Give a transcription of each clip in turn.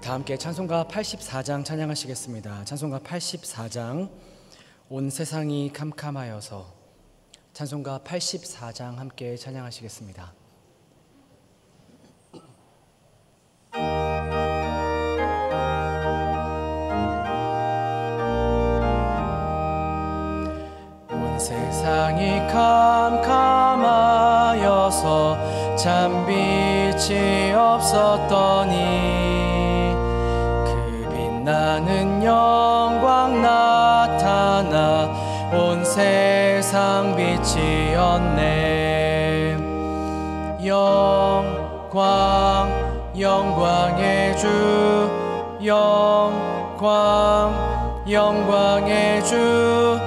다 함께 찬송가 84장 찬양하시겠습니다. 찬송가 84장 온 세상이 캄캄하여서, 찬송가 84장 함께 찬양하시겠습니다. 온 세상이 캄캄하여서 참 빛이 없었더니 나는 영광 나타나 온 세상 빛이었네. 영광의 주, 영광의 주,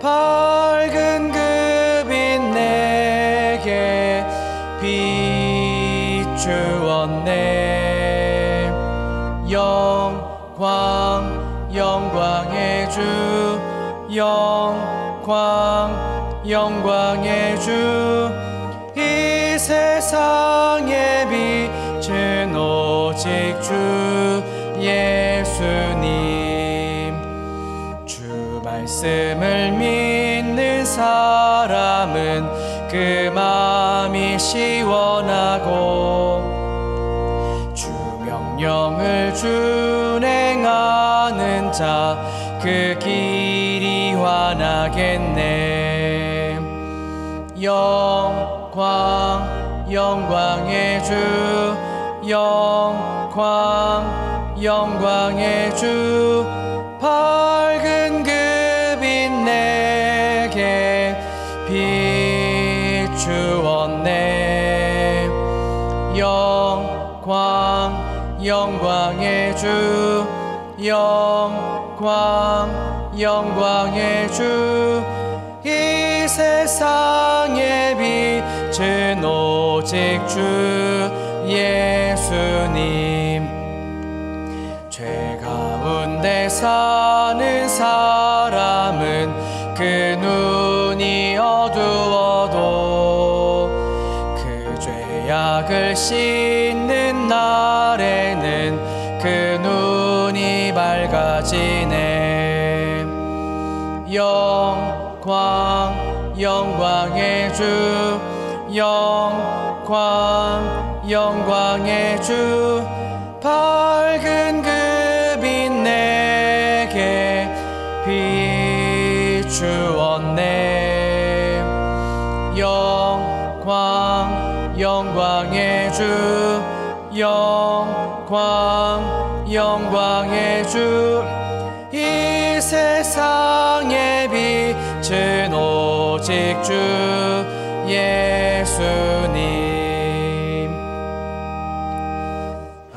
밝은 그 빛 내게 비추었네. 영광의 주, 영광의 주, 이 세상의 빛은 오직 주 예수님. 주 말씀을 믿는 사람은 그 마음이 시원하고 주 명령을 준행하는 자 그 길이 환하겠네. 영광의 주, 영광의 주, 밝은 그 빛 내게 비추었네. 영광의 주, 영광의 주, 이 세상의 빛은 오직 주 예수님. 죄 가운데 사는 사람은 그 눈이 어두워도 그 죄악을 씻는 날에는 그 눈이 밝아지네. 영광의 주, 영광의 주, 밝은 그 빛 내게 비추었네. 영광의 주, 영광의 주, 이 세상의 빛은 오직 주 예수님.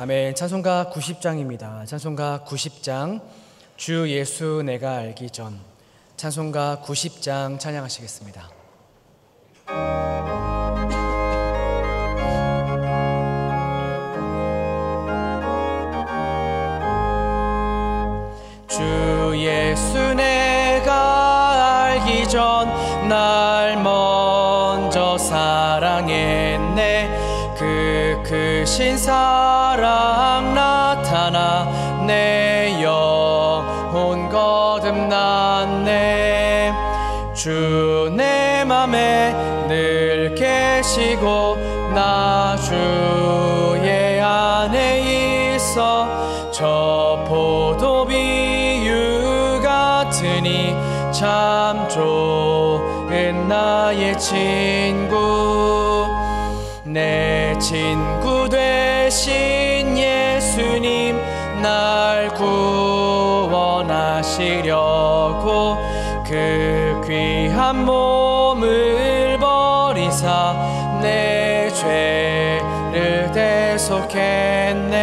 아멘. 찬송가 90장입니다. 찬송가 90장, 주 예수 내가 알기 전. 찬송가 90장 찬양하시겠습니다. 주 예수 내가 알기 전 날 먼저 사랑했네. 그 크신 사랑 나타나 내 영혼 거듭났네. 주 내 맘에 늘 계시고 나 주의 안에 있어. 저 포도 비유 같으니 참 좋은 나의 친구. 내 친구 되신 예수님 날 구원하시려고 그 귀한 몸을 버리사 내 죄를 대속했네.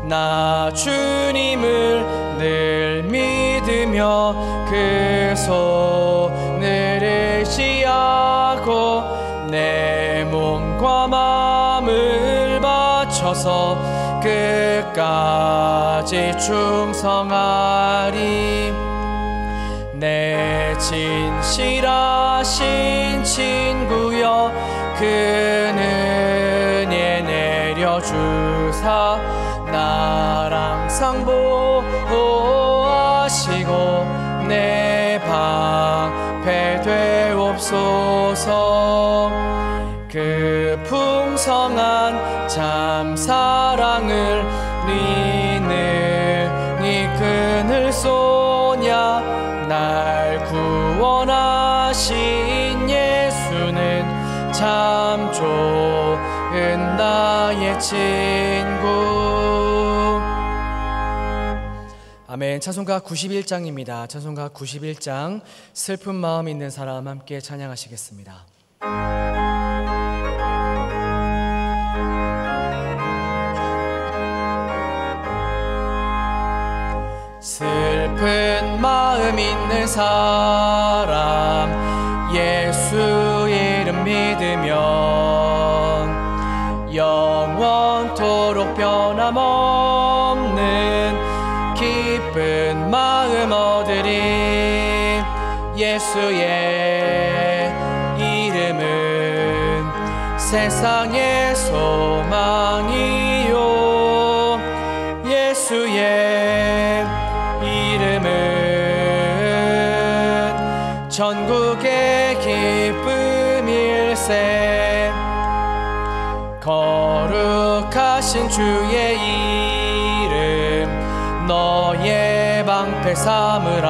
나 주님을 늘 믿으며 그 손을 의지하고 내 몸과 마음을 바쳐서 끝까지 충성하리. 내 진실하신 친구여 그 은혜 내려 지켜주사 나랑 상보호하시고 내 방패 되옵소서. 그 풍성한 참 사랑을 능히 그늘 쏘냐. 날 구원하신 예수는 참 좋은 나의 친구. 아멘. 찬송가 91장입니다. 찬송가 91장 슬픈 마음 있는 사람 함께 찬양하시겠습니다. 슬픈 마음 있는 사람 예수 이름 믿으면 영원토록 변함없는 기쁜 마음 얻으리. 예수의 이름은 세상의 소망이요. 예수의 이름은 전국의 기쁨일세. 거룩하신 주의 이름 너의 방패 삼으라.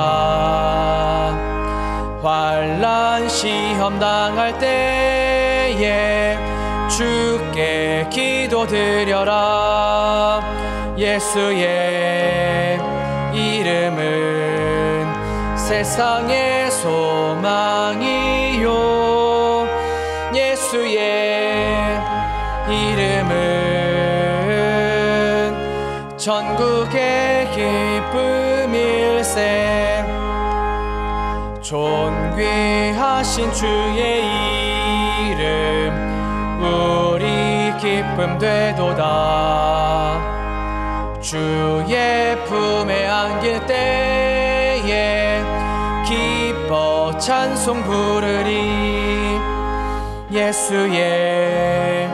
환난 시험 당할 때에 주께 기도드려라. 예수의 이름은 세상의 소망이요. 예수의 이름은 전국의 기쁨일세. 존귀하신 주의 이름 우리 기쁨 되도다. 주의 품에 안길 때에 기뻐 찬송 부르리. 예수의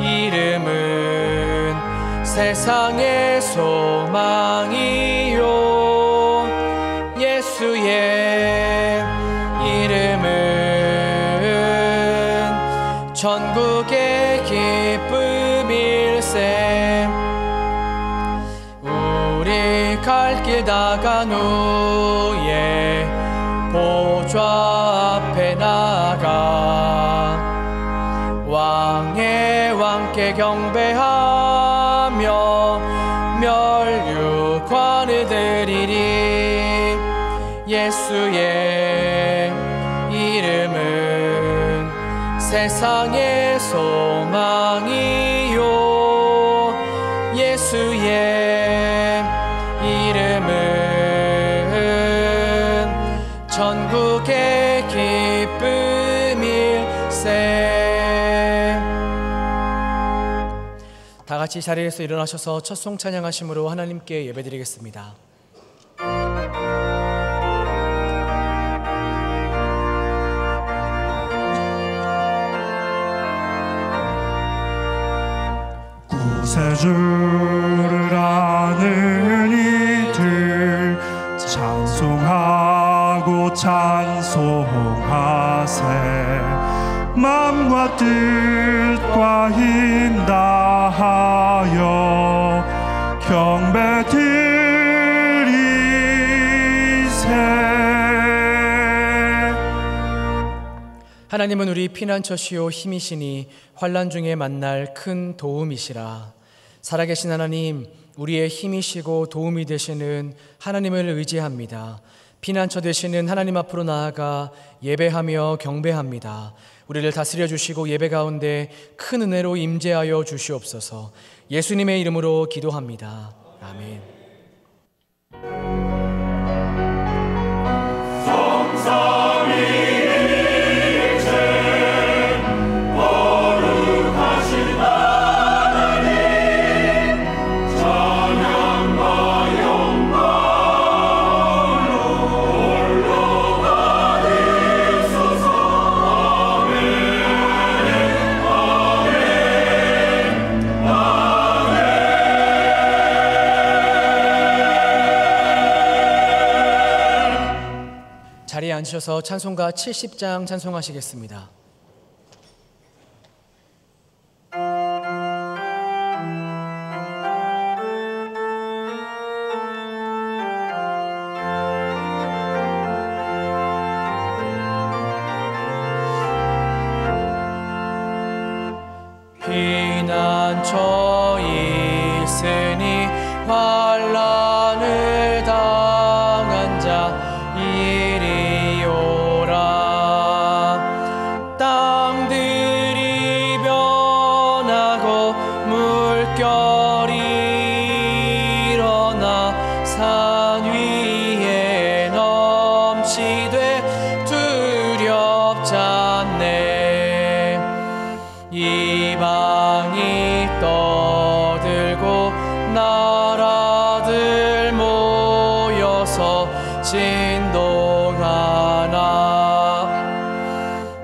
이름은 세상의 소망이요. 예수의 이름은 전국의 기쁨일세. 우리 갈 길 다간 후에 보좌 앞에 나가 왕의 왕께 경배하며 멸류관을 드리리. 예수의 이름은 세상의 소망이요. 예수의 이름은 전국의 기쁨일세. 다 같이 자리에서 일어나셔서 첫 송 찬양하심으로 하나님께 예배드리겠습니다. 구세주를 아는 이들 찬송하고 찬송하세. 마음과 뜻과 힘 다하여 경배 드리세. 하나님은 우리 피난처시오 힘이시니 환난 중에 만날 큰 도움이시라. 살아계신 하나님, 우리의 힘이시고 도움이 되시는 하나님을 의지합니다. 피난처 되시는 하나님 앞으로 나아가 예배하며 경배합니다. 우리를 다스려 주시고 예배 가운데 큰 은혜로 임재하여 주시옵소서. 예수님의 이름으로 기도합니다. 아멘. 아멘. 앉으셔서 찬송가 70장 찬송하시겠습니다. 피난처 있으니 환난을 당한 자 이리 오라. 땅들이 변하고 물결이 일어나 산 위에 넘치되 두렵지 않네. 이방이 떠들고 나라들 모여서 진동하나.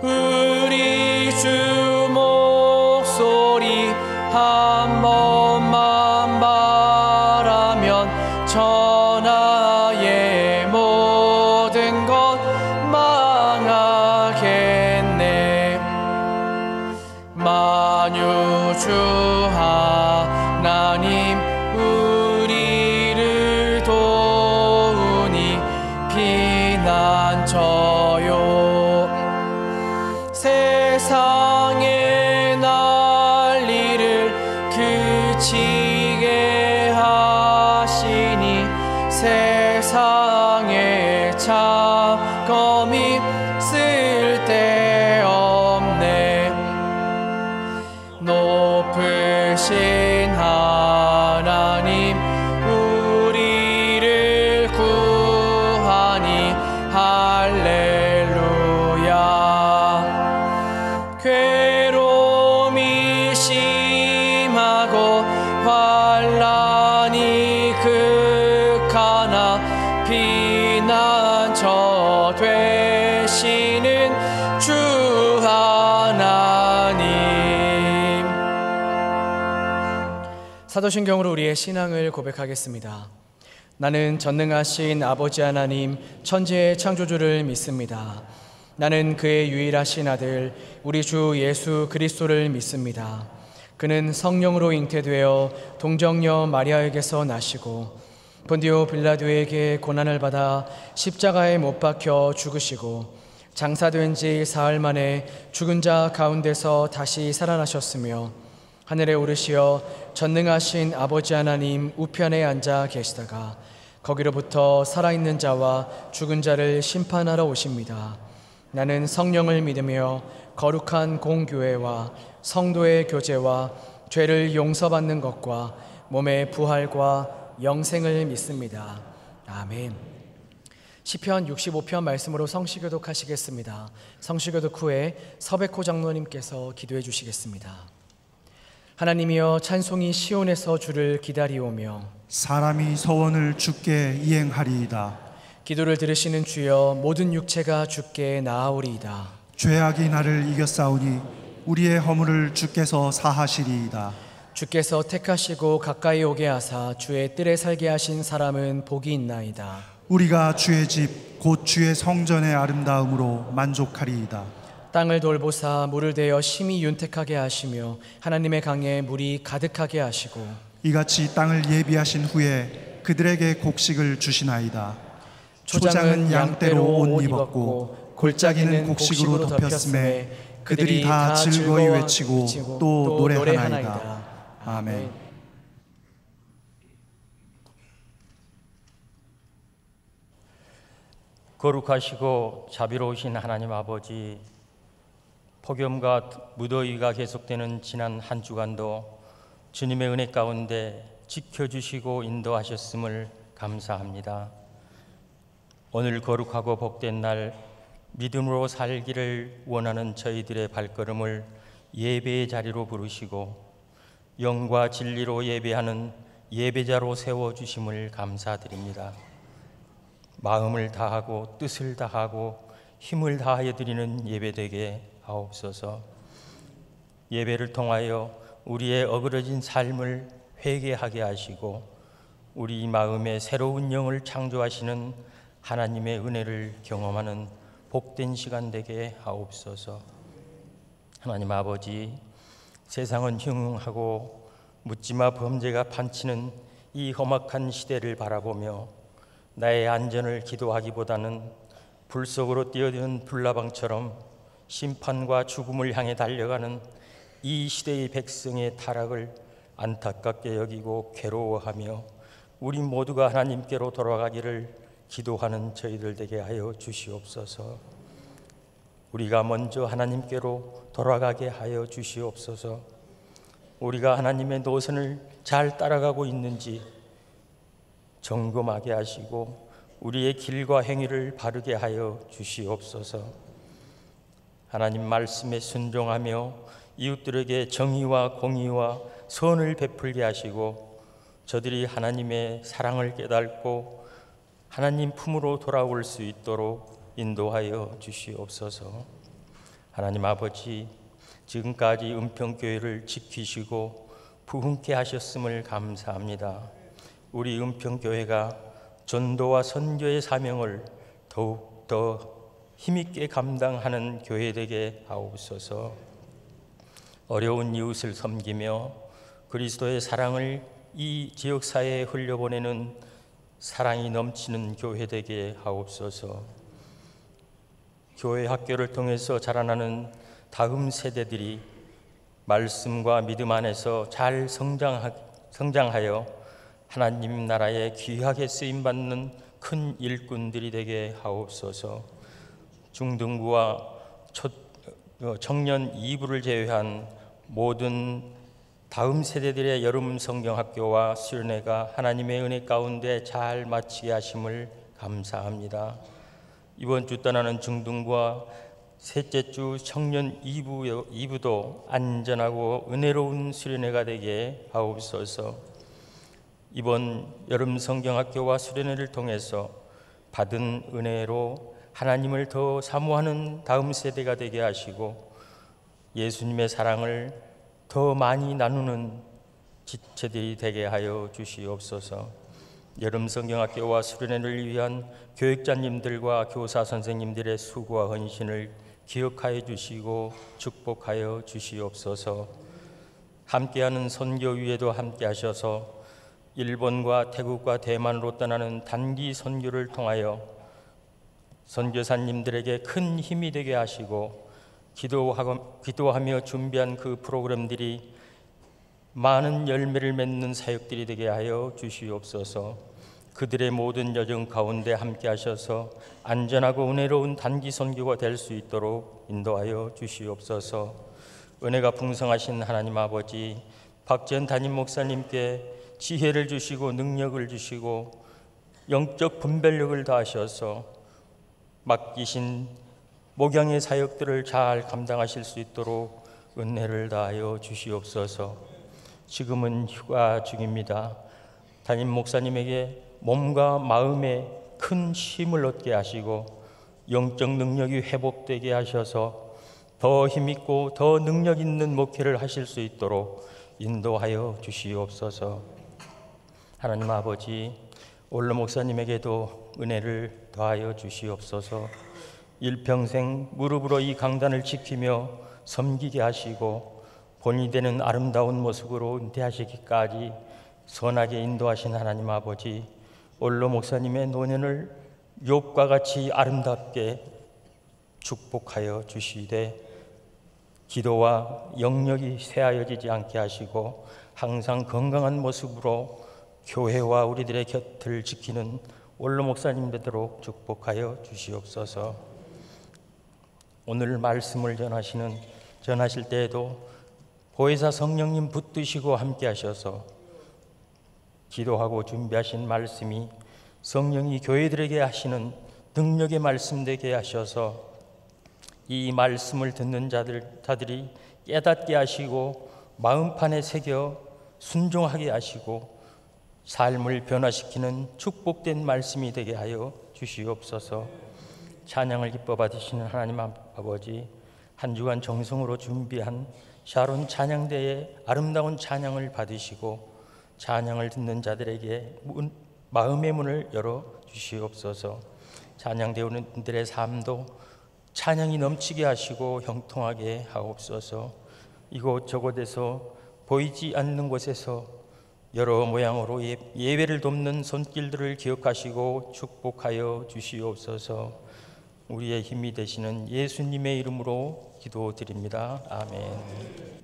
우리 주 목소리 한 번만 바라면 천하의 모든 것 망하겠네. 만유주 하나님 우리를 도우니 피난처요. 세상의 난리를 그치게 하시니 세상의 잠검이 쓸데없네. 높으신 하나님 우리를 구하니 할렐루야. 괴로움이 심하고 환난이 극하나 피난처 되시는 주 하나님. 사도신경으로 우리의 신앙을 고백하겠습니다. 나는 전능하신 아버지 하나님 천지의 창조주를 믿습니다. 나는 그의 유일하신 아들 우리 주 예수 그리스도를 믿습니다. 그는 성령으로 잉태되어 동정녀 마리아에게서 나시고 본디오 빌라도에게 고난을 받아 십자가에 못 박혀 죽으시고 장사된 지 사흘 만에 죽은 자 가운데서 다시 살아나셨으며 하늘에 오르시어 전능하신 아버지 하나님 우편에 앉아 계시다가 거기로부터 살아있는 자와 죽은 자를 심판하러 오십니다. 나는 성령을 믿으며 거룩한 공교회와 성도의 교제와 죄를 용서받는 것과 몸의 부활과 영생을 믿습니다. 아멘. 시편 65편 말씀으로 성시교독 하시겠습니다. 성시교독 후에 서백호 장로님께서 기도해 주시겠습니다. 하나님이여 찬송이 시온에서 주를 기다리오며 사람이 서원을 주께 이행하리이다. 기도를 들으시는 주여 모든 육체가 주께 나아오리이다. 죄악이 나를 이겼사오니 우리의 허물을 주께서 사하시리이다. 주께서 택하시고 가까이 오게 하사 주의 뜰에 살게 하신 사람은 복이 있나이다. 우리가 주의 집 곧 주의 성전의 아름다움으로 만족하리이다. 땅을 돌보사 물을 대어 심히 윤택하게 하시며 하나님의 강에 물이 가득하게 하시고 이같이 땅을 예비하신 후에 그들에게 곡식을 주시나이다. 초장은 양떼로 옷 입었고 골짜기는 곡식으로 덮였음에 그들이 다 즐거이 외치고 또 노래하나이다. 아멘. 거룩하시고 자비로우신 하나님 아버지, 폭염과 무더위가 계속되는 지난 한 주간도 주님의 은혜 가운데 지켜주시고 인도하셨음을 감사합니다. 오늘 거룩하고 복된 날 믿음으로 살기를 원하는 저희들의 발걸음을 예배의 자리로 부르시고 영과 진리로 예배하는 예배자로 세워주심을 감사드립니다. 마음을 다하고 뜻을 다하고 힘을 다하여 드리는 예배되게 하옵소서. 예배를 통하여 우리의 어그러진 삶을 회개하게 하시고 우리 마음에 새로운 영을 창조하시는 하나님의 은혜를 경험하는 복된 시간 되게 하옵소서. 하나님 아버지, 세상은 흉흉하고 묻지마 범죄가 판치는 이 험악한 시대를 바라보며 나의 안전을 기도하기보다는 불 속으로 뛰어드는 불나방처럼 심판과 죽음을 향해 달려가는 이 시대의 백성의 타락을 안타깝게 여기고 괴로워하며 우리 모두가 하나님께로 돌아가기를 기도하는 저희들 되게 하여 주시옵소서. 우리가 먼저 하나님께로 돌아가게 하여 주시옵소서. 우리가 하나님의 노선을 잘 따라가고 있는지 점검하게 하시고 우리의 길과 행위를 바르게 하여 주시옵소서. 하나님 말씀에 순종하며 이웃들에게 정의와 공의와 선을 베풀게 하시고 저들이 하나님의 사랑을 깨닫고 하나님 품으로 돌아올 수 있도록 인도하여 주시옵소서. 하나님 아버지, 지금까지 은평교회를 지키시고 부흥케 하셨음을 감사합니다. 우리 은평교회가 전도와 선교의 사명을 더욱 더 힘있게 감당하는 교회 되게 하옵소서. 어려운 이웃을 섬기며 그리스도의 사랑을 이 지역사회에 흘려보내는 사랑이 넘치는 교회 되게 하옵소서. 교회 학교를 통해서 자라나는 다음 세대들이 말씀과 믿음 안에서 잘 성장하여 하나님 나라에 귀하게 쓰임받는 큰 일꾼들이 되게 하옵소서. 중등부와 청년 2부를 제외한 모든 다음 세대들의 여름 성경학교와 수련회가 하나님의 은혜 가운데 잘 마치게 하심을 감사합니다. 이번 주 떠나는 중등부와 셋째 주 청년 2부도 안전하고 은혜로운 수련회가 되게 하옵소서. 이번 여름 성경학교와 수련회를 통해서 받은 은혜로 하나님을 더 사모하는 다음 세대가 되게 하시고 예수님의 사랑을 더 많이 나누는 지체들이 되게 하여 주시옵소서. 여름 성경학교와 수련회를 위한 교육자님들과 교사 선생님들의 수고와 헌신을 기억하여 주시고 축복하여 주시옵소서. 함께하는 선교위에도 함께하셔서 일본과 태국과 대만으로 떠나는 단기 선교를 통하여 선교사님들에게 큰 힘이 되게 하시고 기도하며 준비한 그 프로그램들이 많은 열매를 맺는 사역들이 되게 하여 주시옵소서. 그들의 모든 여정 가운데 함께 하셔서 안전하고 은혜로운 단기 선교가 될 수 있도록 인도하여 주시옵소서. 은혜가 풍성하신 하나님 아버지, 박지현 담임 목사님께 지혜를 주시고 능력을 주시고 영적 분별력을 다하셔서 맡기신 목양의 사역들을 잘 감당하실 수 있도록 은혜를 다하여 주시옵소서. 지금은 휴가 중입니다. 담임 목사님에게 몸과 마음에 큰 힘을 얻게 하시고 영적 능력이 회복되게 하셔서 더 힘있고 더 능력 있는 목회를 하실 수 있도록 인도하여 주시옵소서. 하나님 아버지, 올로 목사님에게도 은혜를 더하여 주시옵소서. 일평생 무릎으로 이 강단을 지키며 섬기게 하시고 본이 되는 아름다운 모습으로 은퇴하시기까지 선하게 인도하신 하나님 아버지, 올로 목사님의 노년을 욥과 같이 아름답게 축복하여 주시되 기도와 영역이 쇠하여지지 않게 하시고 항상 건강한 모습으로 교회와 우리들의 곁을 지키는 올로 목사님 되도록 축복하여 주시옵소서. 오늘 말씀을 전하실 때에도 보혜사 성령님 붙드시고 함께 하셔서 기도하고 준비하신 말씀이 성령이 교회들에게 하시는 능력의 말씀 되게 하셔서 이 말씀을 듣는 자들이 깨닫게 하시고 마음판에 새겨 순종하게 하시고 삶을 변화시키는 축복된 말씀이 되게 하여 주시옵소서. 찬양을 기뻐 받으시는 하나님 아버지, 한 주간 정성으로 준비한 샤론 찬양대의 아름다운 찬양을 받으시고 찬양을 듣는 자들에게 마음의 문을 열어 주시옵소서. 찬양대원들의 삶도 찬양이 넘치게 하시고 형통하게 하옵소서. 이곳저곳에서 보이지 않는 곳에서 여러 모양으로 예배를 돕는 손길들을 기억하시고 축복하여 주시옵소서. 우리의 힘이 되시는 예수님의 이름으로 기도드립니다. 아멘.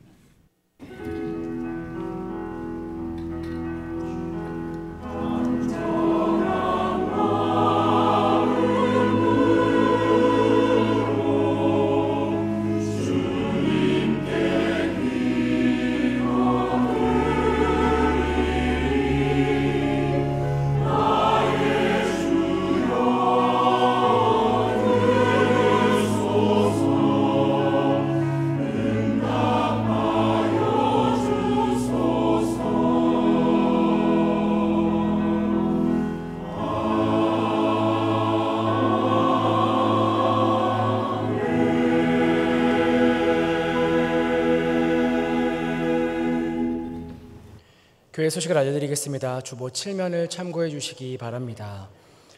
교회 소식을 알려드리겠습니다. 주보 7면을 참고해 주시기 바랍니다.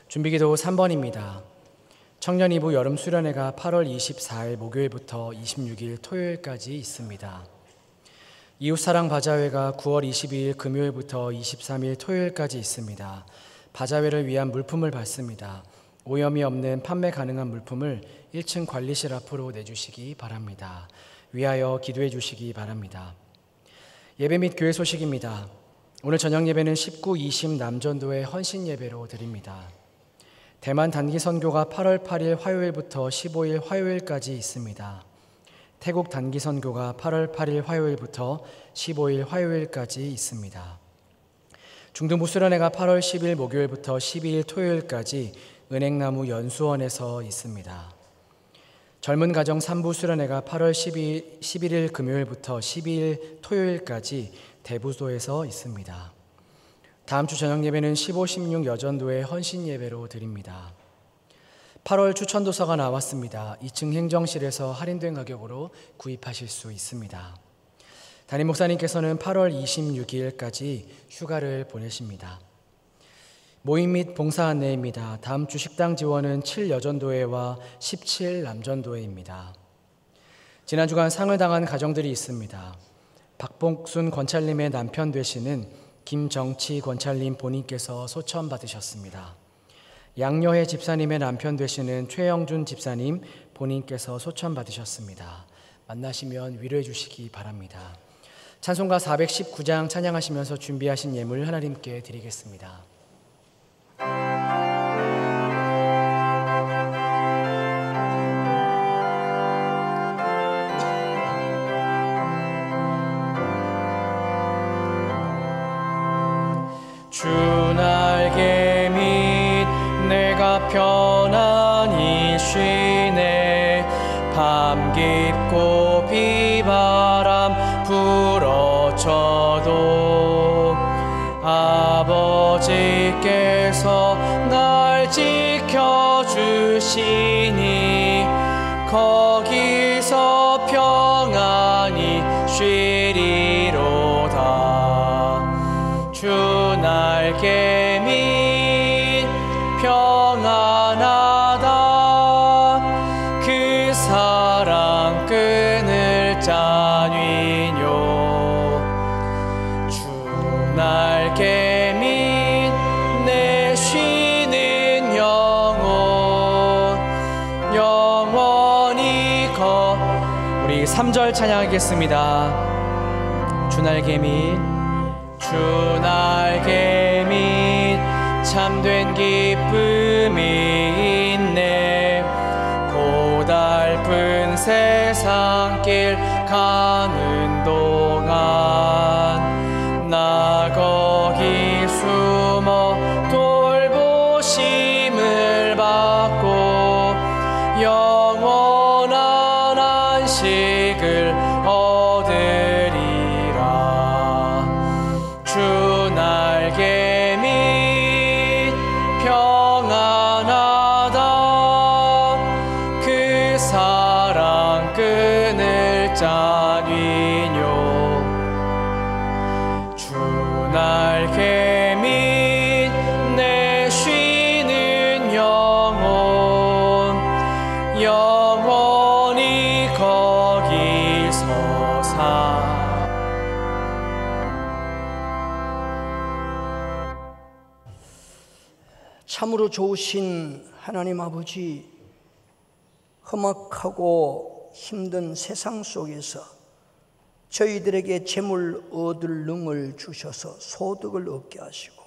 준비기도 3번입니다. 청년 2부 여름 수련회가 8월 24일 목요일부터 26일 토요일까지 있습니다. 이웃사랑 바자회가 9월 22일 금요일부터 23일 토요일까지 있습니다. 바자회를 위한 물품을 받습니다. 오염이 없는 판매 가능한 물품을 1층 관리실 앞으로 내주시기 바랍니다. 위하여 기도해 주시기 바랍니다. 예배 및 교회 소식입니다. 오늘 저녁 예배는 19, 20 남전도의 헌신 예배로 드립니다. 대만 단기 선교가 8월 8일 화요일부터 15일 화요일까지 있습니다. 태국 단기 선교가 8월 8일 화요일부터 15일 화요일까지 있습니다. 중등부 수련회가 8월 10일 목요일부터 12일 토요일까지 은행나무 연수원에서 있습니다. 젊은 가정 3부 수련회가 8월 11일 금요일부터 12일 토요일까지 대부도에서 있습니다. 다음 주 저녁 예배는 15, 16 여전도의 헌신 예배로 드립니다. 8월 추천도서가 나왔습니다. 2층 행정실에서 할인된 가격으로 구입하실 수 있습니다. 담임 목사님께서는 8월 26일까지 휴가를 보내십니다. 모임 및 봉사 안내입니다. 다음 주 식당 지원은 7 여전도회와 17 남전도회입니다. 지난 주간 상을 당한 가정들이 있습니다. 박봉순 권찰님의 남편 되시는 김정치 권찰님 본인께서 소천 받으셨습니다. 양여혜 집사님의 남편 되시는 최영준 집사님 본인께서 소천 받으셨습니다. 만나시면 위로해 주시기 바랍니다. 찬송가 419장 찬양하시면서 준비하신 예물 하나님께 드리겠습니다. 주 날개 밑 내가 편안히 쉬네. 밤 깊고 비바람 불어쳐도 아버지께서 날 지켜주시니 거기서 평안히 쉬리로다. 주 날개 밑 평안하다. 그 사랑 끈을 짜뉘뇨. 주 날개 밑 내 쉬는 영혼 영원히 우리 3절 찬양하겠습니다. 주 날개 밑 주 날개 밑 참된 기쁨이 있네. 고달픈 세상길 가는 동안 나 거기 숨어 돌보심을 받고 영원한 안식을 얻으리라. 주 날개 밑 평안하다. 그 사랑 끈을 짜뉘뇨. 주 날개 밑 내 쉬는 영혼 참으로 좋으신 하나님 아버지, 험악하고 힘든 세상 속에서 저희들에게 재물 얻을 능을 주셔서 소득을 얻게 하시고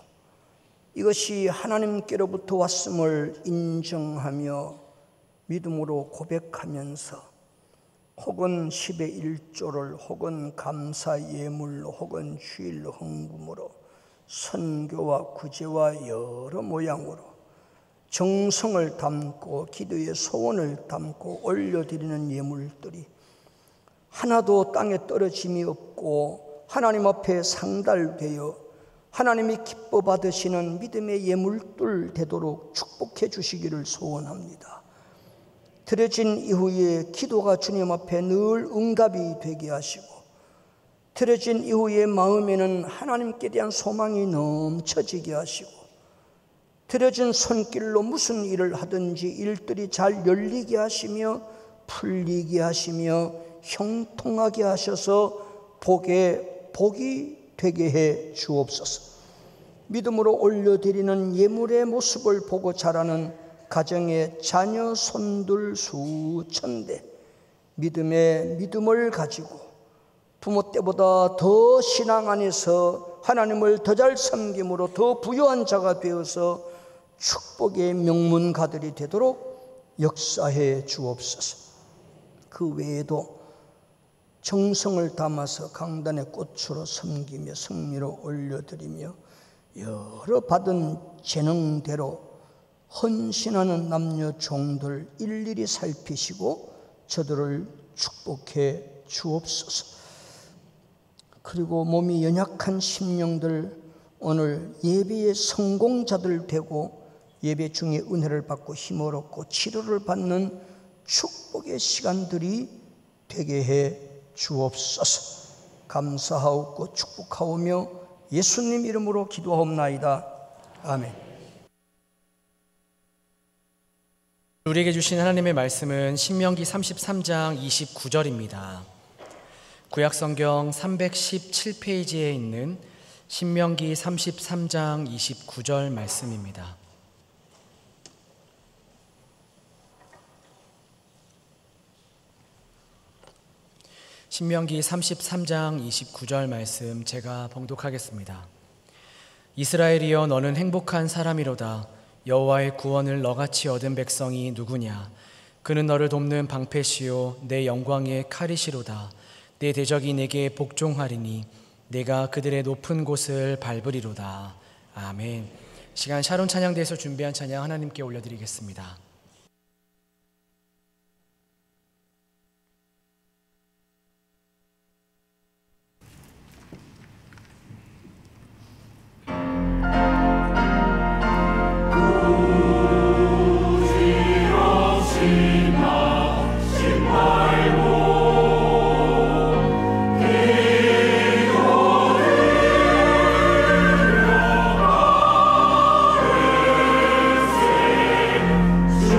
이것이 하나님께로부터 왔음을 인정하며 믿음으로 고백하면서 혹은 10의 1조를 혹은 감사 예물로 혹은 주일 헌금으로 선교와 구제와 여러 모양으로 정성을 담고 기도의 소원을 담고 올려드리는 예물들이 하나도 땅에 떨어짐이 없고 하나님 앞에 상달되어 하나님이 기뻐 받으시는 믿음의 예물들 되도록 축복해 주시기를 소원합니다. 드려진 이후에 기도가 주님 앞에 늘 응답이 되게 하시고 드려진 이후에 마음에는 하나님께 대한 소망이 넘쳐지게 하시고 드려진 손길로 무슨 일을 하든지 일들이 잘 열리게 하시며 풀리게 하시며 형통하게 하셔서 복이 되게 해 주옵소서. 믿음으로 올려드리는 예물의 모습을 보고 자라는 가정의 자녀 손들 수천 대 믿음의 믿음을 가지고 부모 때보다 더 신앙 안에서 하나님을 더 잘 섬김으로 더 부유한 자가 되어서 축복의 명문가들이 되도록 역사해 주옵소서. 그 외에도 정성을 담아서 강단의 꽃으로 섬기며 성미로 올려드리며 여러 받은 재능대로 헌신하는 남녀 종들 일일이 살피시고 저들을 축복해 주옵소서. 그리고 몸이 연약한 심령들 오늘 예배의 성공자들 되고 예배 중에 은혜를 받고 힘을 얻고 치료를 받는 축복의 시간들이 되게 해 주옵소서. 감사하옵고 축복하오며 예수님 이름으로 기도하옵나이다. 아멘. 우리에게 주신 하나님의 말씀은 신명기 33장 29절입니다. 구약성경 317페이지에 있는 신명기 33장 29절 말씀입니다. 신명기 33장 29절 말씀 제가 봉독하겠습니다. 이스라엘이여 너는 행복한 사람이로다. 여호와의 구원을 너같이 얻은 백성이 누구냐? 그는 너를 돕는 방패시요 내 영광의 칼이시로다. 내 대적이 내게 복종하리니 내가 그들의 높은 곳을 밟으리로다. 아멘. 시간 샤론 찬양대에서 준비한 찬양 하나님께 올려드리겠습니다. 주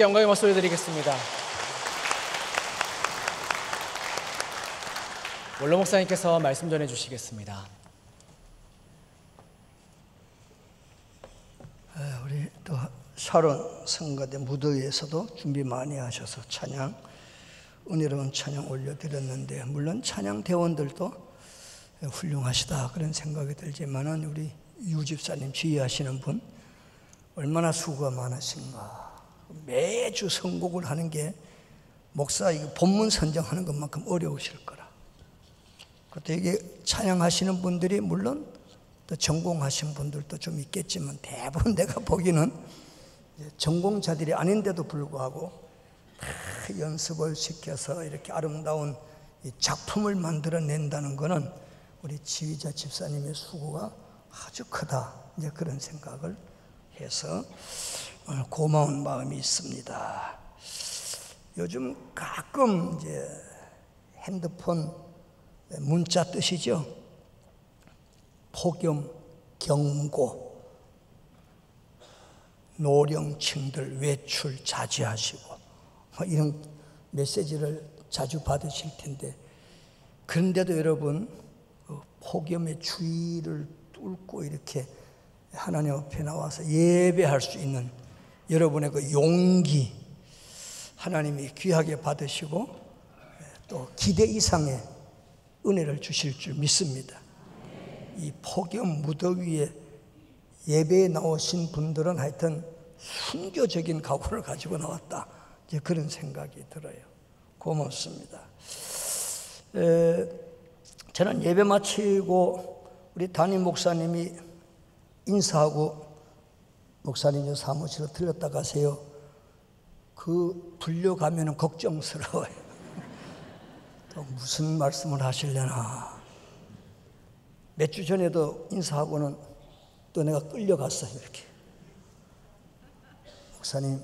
주님께 영광의 목소리 드리겠습니다. 원로 목사님께서 말씀 전해 주시겠습니다. 우리 또 샤론 성가대 무더위에서도 준비 많이 하셔서 찬양, 은혜로운 찬양 올려드렸는데, 물론 찬양 대원들도 훌륭하시다 그런 생각이 들지만은 우리 유 집사님 지휘하시는 분 얼마나 수고가 많으신가. 매주 선곡을 하는 게 목사 본문 선정하는 것만큼 어려우실 거라. 그것도 이게 찬양하시는 분들이 물론 또 전공하신 분들도 좀 있겠지만, 대부분 내가 보기는 전공자들이 아닌데도 불구하고 다 연습을 시켜서 이렇게 아름다운 작품을 만들어낸다는 것은 우리 지휘자 집사님의 수고가 아주 크다, 이제 그런 생각을 해서 오늘 고마운 마음이 있습니다. 요즘 가끔 이제 핸드폰 문자 뜨시죠? 폭염, 경고, 노령층들 외출 자제하시고 이런 메시지를 자주 받으실 텐데, 그런데도 여러분 폭염의 추위를 뚫고 이렇게 하나님 앞에 나와서 예배할 수 있는 여러분의 그 용기, 하나님이 귀하게 받으시고 또 기대 이상의 은혜를 주실 줄 믿습니다. 이 폭염 무더위에 예배에 나오신 분들은 하여튼 순교적인 각오를 가지고 나왔다, 이제 그런 생각이 들어요. 고맙습니다. 저는 예배 마치고 우리 담임 목사님이 인사하고 목사님 사무실로 들렸다 가세요. 그 불려가면 걱정스러워요. 또 무슨 말씀을 하시려나. 몇 주 전에도 인사하고는 또 내가 끌려갔어요. 이렇게 목사님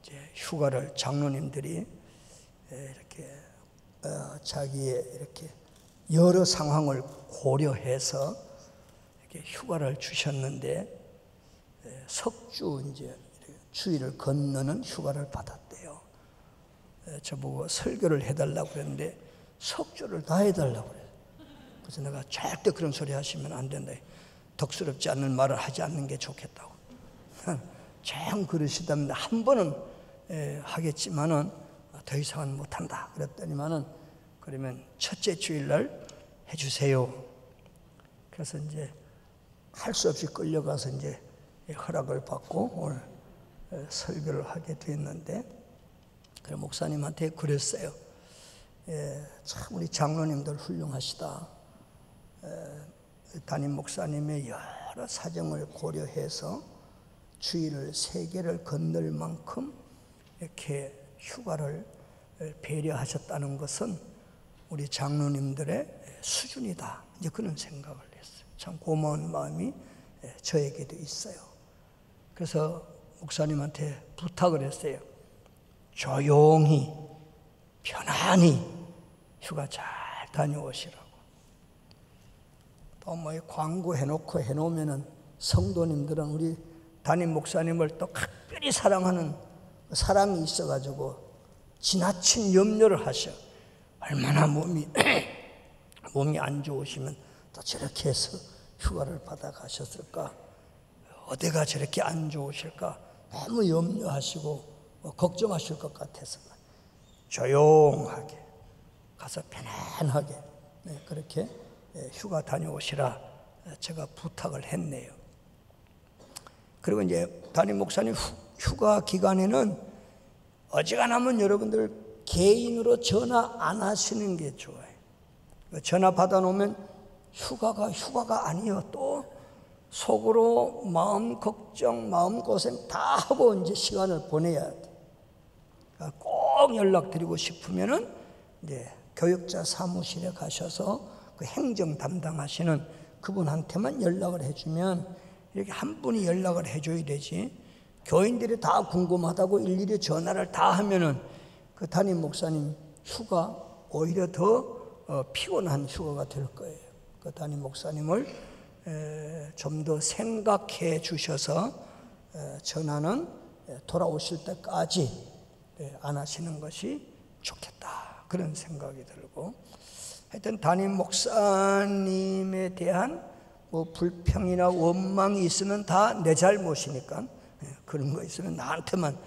이제 휴가를 장로님들이 이렇게 자기의 이렇게 여러 상황을 고려해서 이렇게 휴가를 주셨는데, 석주 이제 주일을 건너는 휴가를 받았대요. 저보고 설교를 해달라고 그랬는데 석주를 다 해달라고 그래요. 그래서 내가 절대 그런 소리 하시면 안 된다. 덕스럽지 않는 말을 하지 않는 게 좋겠다고. 참 그러시다면 한 번은 하겠지만은 더 이상은 못한다 그랬더니만은, 그러면 첫째 주일날 해주세요. 그래서 이제 할 수 없이 끌려가서 이제 허락을 받고 오늘 설교를 하게 됐는데, 그래 목사님한테 그랬어요. 참 우리 장로님들 훌륭하시다. 담임 목사님의 여러 사정을 고려해서 주일을 3개를 건널 만큼 이렇게 휴가를 배려하셨다는 것은 우리 장로님들의 수준이다, 이제 그런 생각을 했어요. 참 고마운 마음이 저에게도 있어요. 그래서 목사님한테 부탁을 했어요. 조용히 편안히 휴가 잘 다녀오시라고. 또 뭐 광고 해놓으면은 성도님들은 우리 담임 목사님을 또 각별히 사랑하는 사랑이 있어가지고 지나친 염려를 하셔. 얼마나 몸이 안 좋으시면 또 저렇게 해서 휴가를 받아 가셨을까? 어디가 저렇게 안 좋으실까? 너무 염려하시고 걱정하실 것 같아서 조용하게 가서 편안하게 그렇게 휴가 다녀오시라 제가 부탁을 했네요. 그리고 이제 담임 목사님 휴가 기간에는 어지간하면 여러분들 개인으로 전화 안 하시는 게 좋아요. 전화 받아놓으면 휴가가 아니요. 또 속으로 마음 걱정, 마음 고생 다 하고 이제 시간을 보내야 돼. 그러니까 꼭 연락드리고 싶으면은 이제 교육자 사무실에 가셔서 그 행정 담당하시는 그분한테만 연락을 해주면, 이렇게 한 분이 연락을 해줘야 되지. 교인들이 다 궁금하다고 일일이 전화를 다 하면은 그 담임 목사님 휴가 오히려 더 피곤한 휴가가 될 거예요. 그 담임 목사님을 좀 더 생각해 주셔서 전화는 돌아오실 때까지 안 하시는 것이 좋겠다, 그런 생각이 들고, 하여튼 담임 목사님에 대한 뭐 불평이나 원망이 있으면 다 내 잘못이니까 그런 거 있으면 나한테만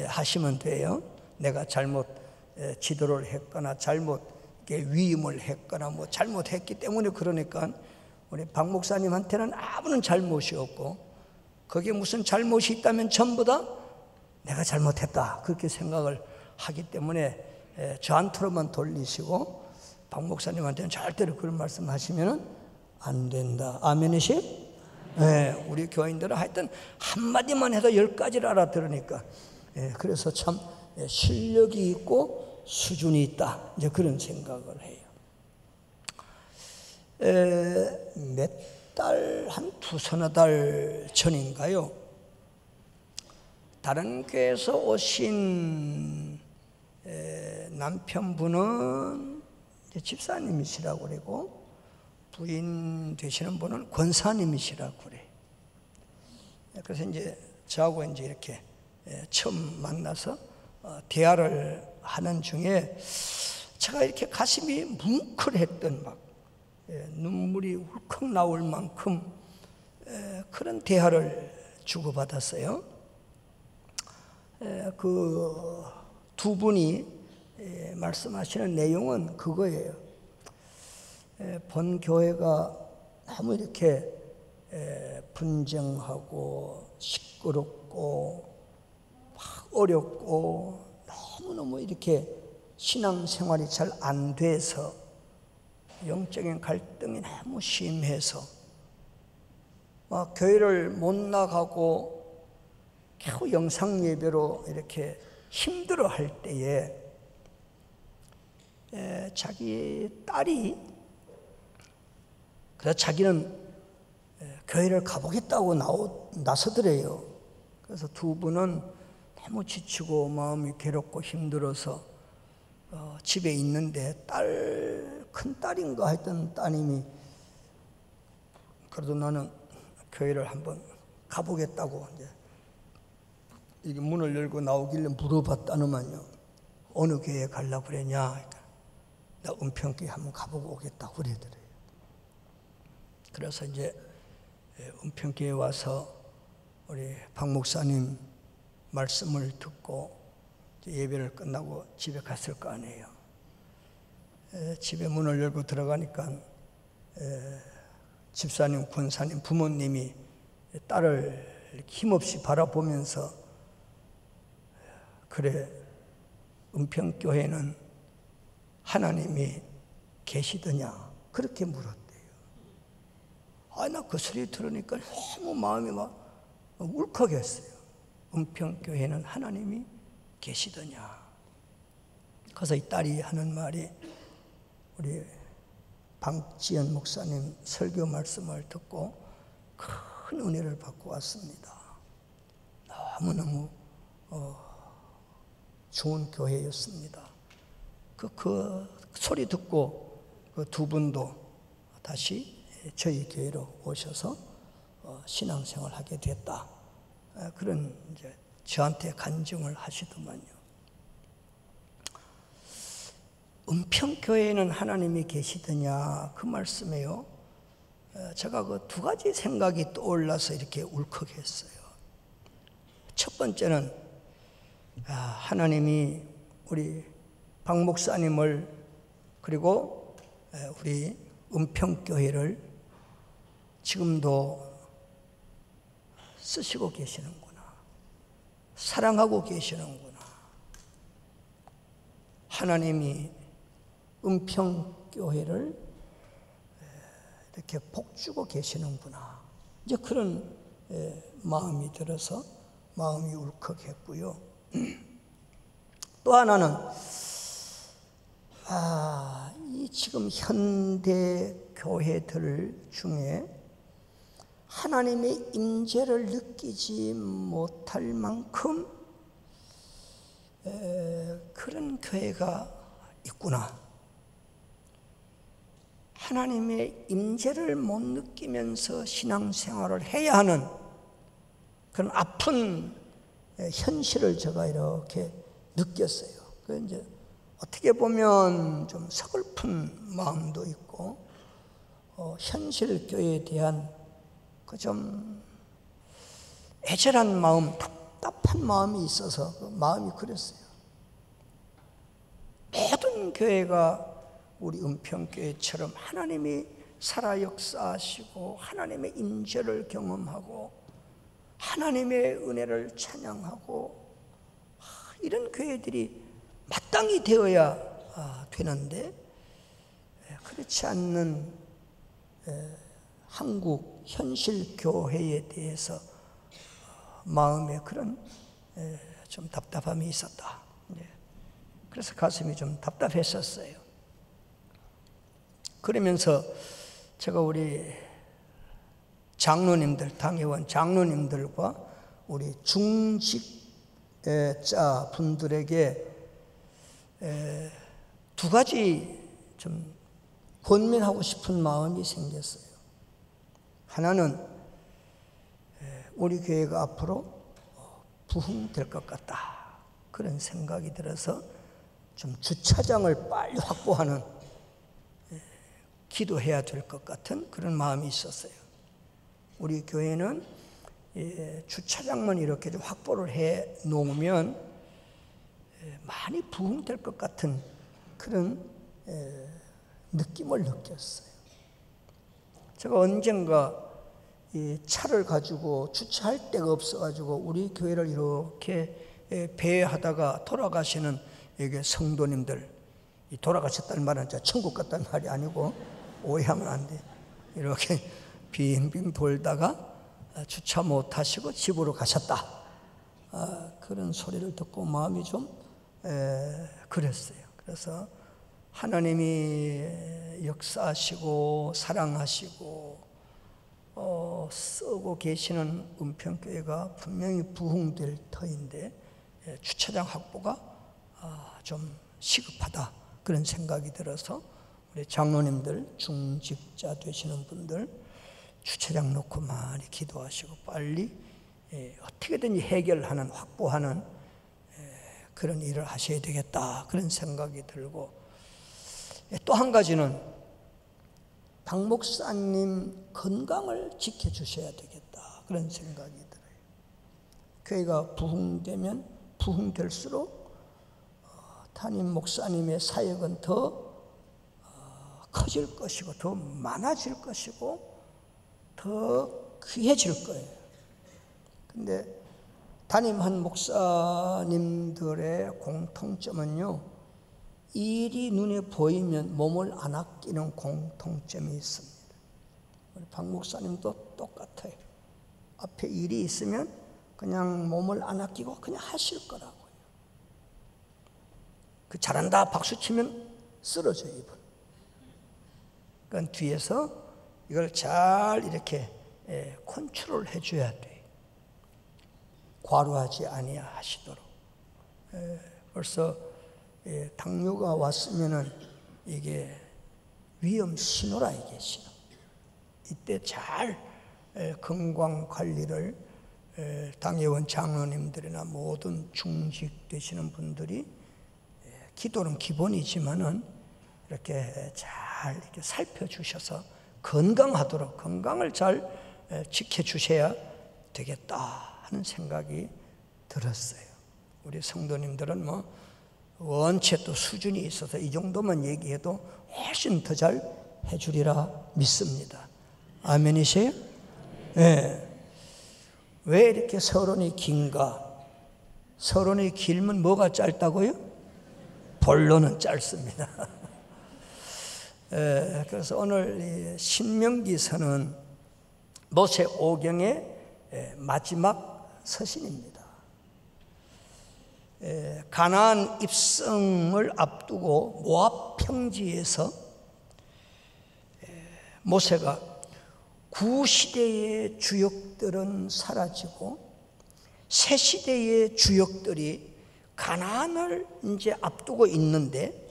하시면 돼요. 내가 잘못 지도를 했거나 잘못 위임을 했거나 뭐 잘못했기 때문에 그러니까 우리 박 목사님한테는 아무런 잘못이 없고, 거기에 무슨 잘못이 있다면 전부 다 내가 잘못했다 그렇게 생각을 하기 때문에 저한테로만 돌리시고 박 목사님한테는 절대로 그런 말씀 하시면 안 된다. 아멘이시? 네, 우리 교인들은 하여튼 한마디만 해도 10가지를 알아들으니까 그래서 참 실력이 있고 수준이 있다, 이제 그런 생각을 해요. 몇 달, 한 두서너 달 전인가요, 다른 교회에서 오신 남편분은 집사님이시라고 그러고 부인 되시는 분은 권사님이시라고 그래. 그래서 이제 저하고 이제 이렇게 처음 만나서 대화를 하는 중에 제가 이렇게 가슴이 뭉클했던 막 눈물이 울컥 나올 만큼 그런 대화를 주고받았어요. 그 두 분이 말씀하시는 내용은 그거예요. 본 교회가 너무 이렇게 분쟁하고 시끄럽고 어렵고 너무너무 이렇게 신앙생활이 잘 안 돼서 영적인 갈등이 너무 심해서 교회를 못 나가고 겨우 영상 예배로 이렇게 힘들어 할 때에 자기 딸이, 그래서 자기는 교회를 가보겠다고 나서더래요. 그래서 두 분은 너무 지치고 마음이 괴롭고 힘들어서 집에 있는데 큰 딸인가 했던 따님이 그래도 나는 교회를 한번 가보겠다고 이제 이게 문을 열고 나오길래 물어봤다는만요. 어느 교회에 가려고 그러냐? 그러니까 나 은평교회 한번 가보고 오겠다고 그러더래요. 그래서 이제 은평교회 와서 우리 박 목사님 말씀을 듣고 예배를 끝나고 집에 갔을 거 아니에요. 집에 문을 열고 들어가니까 집사님, 권사님, 부모님이 딸을 힘없이 바라보면서 그래, 은평교회는 하나님이 계시더냐? 그렇게 물었대요. 나 그 소리 들으니까 너무 마음이 막 울컥했어요. 은평교회는 하나님이 계시더냐? 그래서 이 딸이 하는 말이 우리 방지연 목사님 설교 말씀을 듣고 큰 은혜를 받고 왔습니다. 너무너무 좋은 교회였습니다. 그 소리 듣고 그 두 분도 다시 저희 교회로 오셔서 신앙생활 하게 됐다. 그런 이제 저한테 간증을 하시더만요. 은평교회에는 하나님이 계시더냐 그 말씀에요. 제가 그 두 가지 생각이 떠올라서 이렇게 울컥했어요. 첫 번째는 하나님이 우리 박 목사님을 그리고 우리 은평교회를 지금도 쓰시고 계시는구나. 사랑하고 계시는구나. 하나님이 은평교회를 이렇게 복주고 계시는구나. 이제 그런 마음이 들어서 마음이 울컥했고요. 또 하나는 이 지금 현대 교회들 중에 하나님의 임재를 느끼지 못할 만큼 그런 교회가 있구나. 하나님의 임재를 못 느끼면서 신앙생활을 해야 하는 그런 아픈 현실을 제가 이렇게 느꼈어요. 그 이제 어떻게 보면 좀 서글픈 마음도 있고, 현실 교회에 대한 그 좀 애절한 마음, 답답한 마음이 있어서 그 마음이 그랬어요. 모든 교회가 우리 은평교회처럼 하나님이 살아 역사하시고 하나님의 임재를 경험하고 하나님의 은혜를 찬양하고 이런 교회들이 마땅히 되어야 되는데, 그렇지 않는 한국 현실 교회에 대해서 마음에 그런 좀 답답함이 있었다. 그래서 가슴이 좀 답답했었어요. 그러면서 제가 우리 장로님들, 당회원 장로님들과 우리 중직자 분들에게 두 가지 좀 권면하고 싶은 마음이 생겼어요. 하나는 우리 교회가 앞으로 부흥될 것 같다, 그런 생각이 들어서 좀 주차장을 빨리 확보하는, 기도해야 될 것 같은 그런 마음이 있었어요. 우리 교회는 주차장만 이렇게 좀 확보를 해 놓으면 많이 부흥될 것 같은 그런 느낌을 느꼈어요. 제가 언젠가 이 차를 가지고 주차할 데가 없어가지고 우리 교회를 이렇게 배회하다가 돌아가시는 이게 성도님들, 이 돌아가셨다는 말은 천국 갔다는 말이 아니고 오해하면 안 돼. 이렇게 빙빙 돌다가 주차 못 하시고 집으로 가셨다, 그런 소리를 듣고 마음이 좀 그랬어요. 그래서 하나님이 역사하시고 사랑하시고 쓰고 계시는 은평교회가 분명히 부흥될 터인데 주차장 확보가 좀 시급하다, 그런 생각이 들어서 우리 장로님들, 중직자 되시는 분들 주차장 놓고 많이 기도하시고 빨리 어떻게든지 해결하는, 확보하는 그런 일을 하셔야 되겠다, 그런 생각이 들고, 또 한 가지는 박 목사님 건강을 지켜주셔야 되겠다, 그런 생각이 들어요. 교회가 부흥되면 부흥될수록 담임 목사님의 사역은 더 커질 것이고 더 많아질 것이고 더 귀해질 거예요. 근데 담임한 목사님들의 공통점은요, 일이 눈에 보이면 몸을 안 아끼는 공통점이 있습니다. 우리 박 목사님도 똑같아요. 앞에 일이 있으면 그냥 몸을 안 아끼고 그냥 하실 거라고요. 그 잘한다 박수 치면 쓰러져요, 이분. 그러니까 뒤에서 이걸 잘 이렇게 컨트롤 해줘야 돼. 과로하지 아니하시도록. 벌써 당뇨가 왔으면은 이게 위험 신호라, 이게 신호. 이때 잘 건강 관리를 당회원 장로님들이나 모든 중직 되시는 분들이, 기도는 기본이지만은 이렇게 잘 이렇게 살펴주셔서 건강하도록, 건강을 잘 지켜주셔야 되겠다 하는 생각이 들었어요. 우리 성도님들은 뭐 원체 또 수준이 있어서 이 정도만 얘기해도 훨씬 더 잘 해주리라 믿습니다. 아멘이세요? 네. 왜 이렇게 서론이 긴가? 서론이 길면 뭐가 짧다고요? 본론은 짧습니다. 그래서 오늘 신명기서는 모세 오경의 마지막 서신입니다. 가나안 입성을 앞두고 모압 평지에서 모세가 구시대의 주역들은 사라지고 새 시대의 주역들이 가나안을 이제 앞두고 있는데,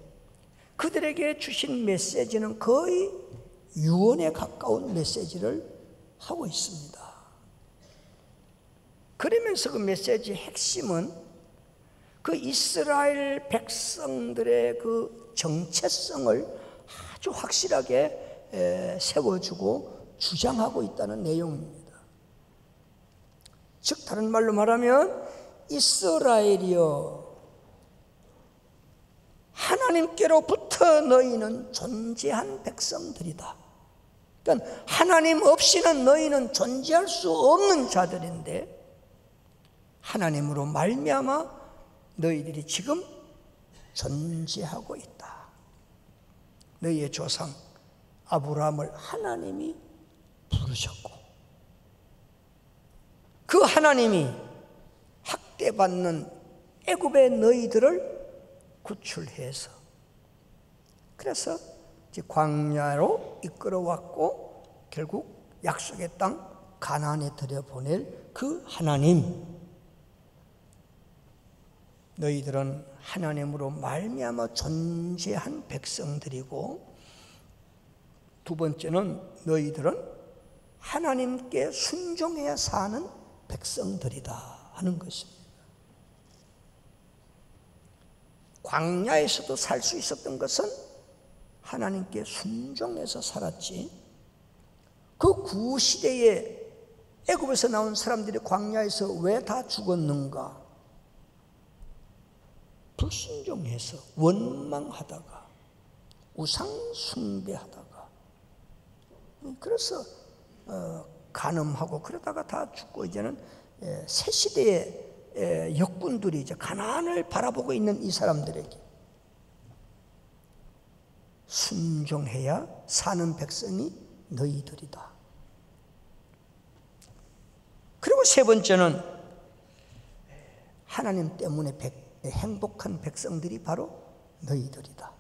그들에게 주신 메시지는 거의 유언에 가까운 메시지를 하고 있습니다. 그러면서 그 메시지의 핵심은 그 이스라엘 백성들의 그 정체성을 아주 확실하게 세워주고 주장하고 있다는 내용입니다. 즉 다른 말로 말하면 이스라엘이여, 하나님께로부터 너희는 존재한 백성들이다. 그러니까 하나님 없이는 너희는 존재할 수 없는 자들인데 하나님으로 말미암아 너희들이 지금 존재하고 있다. 너희의 조상 아브라함을 하나님이 부르셨고 그 하나님이 학대받는 애굽의 너희들을 구출해서 그래서 이제 광야로 이끌어왔고 결국 약속의 땅 가나안에 들여보낼 그 하나님, 너희들은 하나님으로 말미암아 존재한 백성들이고 두 번째는 너희들은 하나님께 순종해야 사는 백성들이다 하는 것입니다. 광야에서도 살 수 있었던 것은 하나님께 순종해서 살았지, 그 구시대에 애굽에서 나온 사람들이 광야에서 왜 다 죽었는가? 불순종해서, 원망하다가, 우상 숭배하다가, 그래서 간음하고 그러다가 다 죽고, 이제는 새 시대의 역군들이 이제 가나안을 바라보고 있는 이 사람들에게 순종해야 사는 백성이 너희들이다. 그리고 세 번째는 하나님 때문에 행복한 백성들이 바로 너희들이다.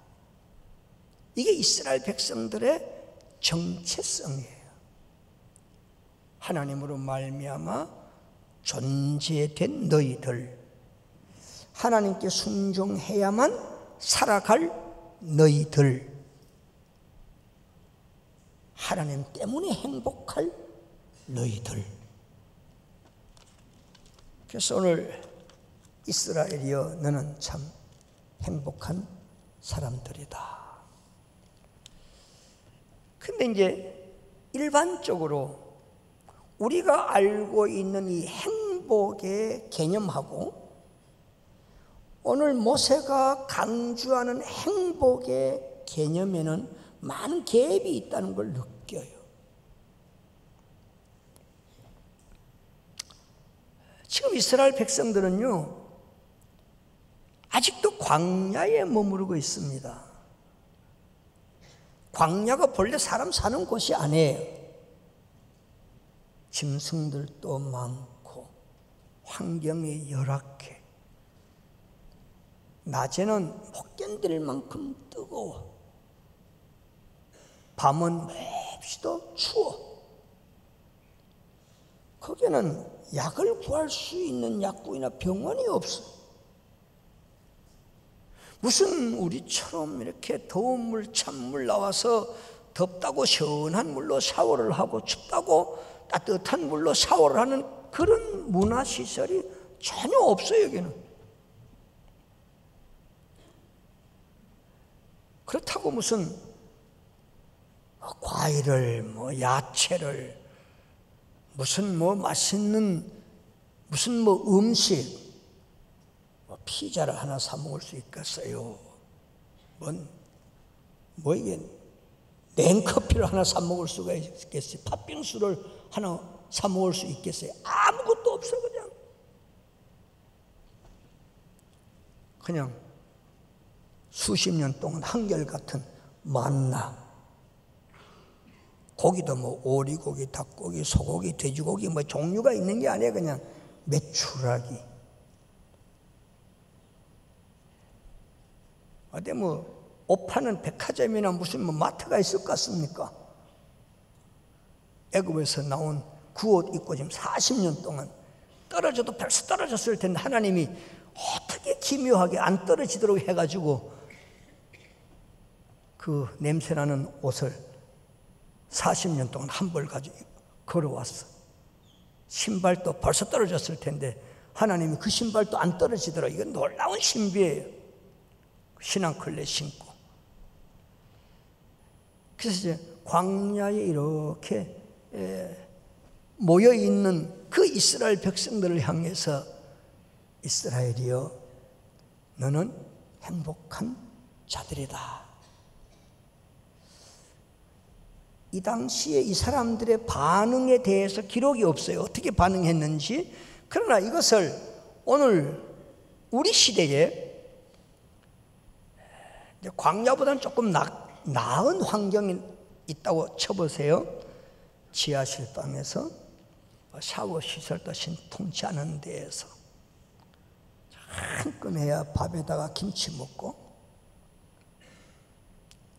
이게 이스라엘 백성들의 정체성이에요. 하나님으로 말미암아 존재된 너희들, 하나님께 순종해야만 살아갈 너희들, 하나님 때문에 행복할 너희들. 그래서 오늘 이스라엘이여 너는 참 행복한 사람들이다. 근데 이제 일반적으로 우리가 알고 있는 이 행복의 개념하고 오늘 모세가 강조하는 행복의 개념에는 많은 갭이 있다는 걸 느껴요. 지금 이스라엘 백성들은요, 아직도 광야에 머무르고 있습니다. 광야가 본래 사람 사는 곳이 아니에요. 짐승들도 많고 환경이 열악해. 낮에는 못 견딜 만큼 뜨거워. 밤은 몹시도 추워. 거기는 약을 구할 수 있는 약국이나 병원이 없어. 무슨 우리처럼 이렇게 더운 물, 찬물 나와서 덥다고 시원한 물로 샤워를 하고 춥다고 따뜻한 물로 샤워를 하는 그런 문화시설이 전혀 없어요, 여기는. 그렇다고 무슨 과일을, 야채를, 무슨 맛있는, 무슨 음식, 피자를 하나 사 먹을 수 있겠어요? 이게 냉커피를 하나 사 먹을 수가 있겠어요? 팥빙수를 하나 사 먹을 수 있겠어요? 아무것도 없어. 그냥 수십 년 동안 한결같은 만나. 고기도 오리고기, 닭고기, 소고기, 돼지고기 종류가 있는 게 아니에요. 그냥 메추라기. 어디 옷 파는 백화점이나 무슨 마트가 있을 것 같습니까? 애굽에서 나온 그 옷 입고 지금 40년 동안 떨어져도 벌써 떨어졌을 텐데 하나님이 어떻게 기묘하게 안 떨어지도록 해가지고 그 냄새나는 옷을 40년 동안 한 벌 가지고 걸어왔어. 신발도 벌써 떨어졌을 텐데 하나님이 그 신발도 안 떨어지더라. 이건 놀라운 신비예요. 신앙클레 신고. 그래서 이제 광야에 이렇게 모여있는 그 이스라엘 백성들을 향해서 이스라엘이여 너는 행복한 자들이다. 이 당시에 이 사람들의 반응에 대해서 기록이 없어요. 어떻게 반응했는지. 그러나 이것을 오늘 우리 시대에 광야보다는 조금 나은 환경이 있다고 쳐보세요. 지하실 방에서 샤워 시설도 신통치 않은 데에서 한끈해야 밥에다가 김치 먹고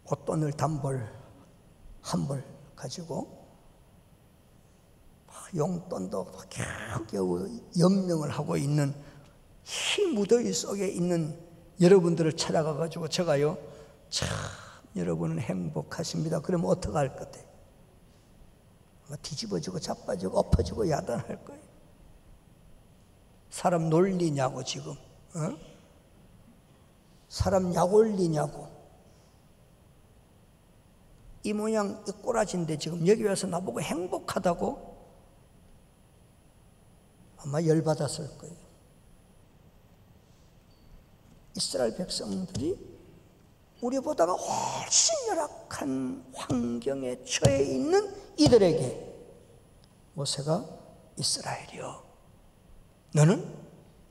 옷돈을 단벌 한 벌 가지고 용돈도 겨우 연명을 하고 있는 이 무더위 속에 있는 여러분들을 찾아가 가지고 제가요, 참 여러분은 행복하십니다. 그러면 어떡할 것 같아요? 뒤집어지고 자빠지고 엎어지고 야단할 거예요. 사람 놀리냐고 지금, 어? 사람 약 올리냐고. 이 모양 이 꼬라진데 지금 여기 와서 나보고 행복하다고 아마 열받았을 거예요. 이스라엘 백성들이 우리보다가 훨씬 열악한 환경에 처해 있는 이들에게 모세가 이스라엘이여 너는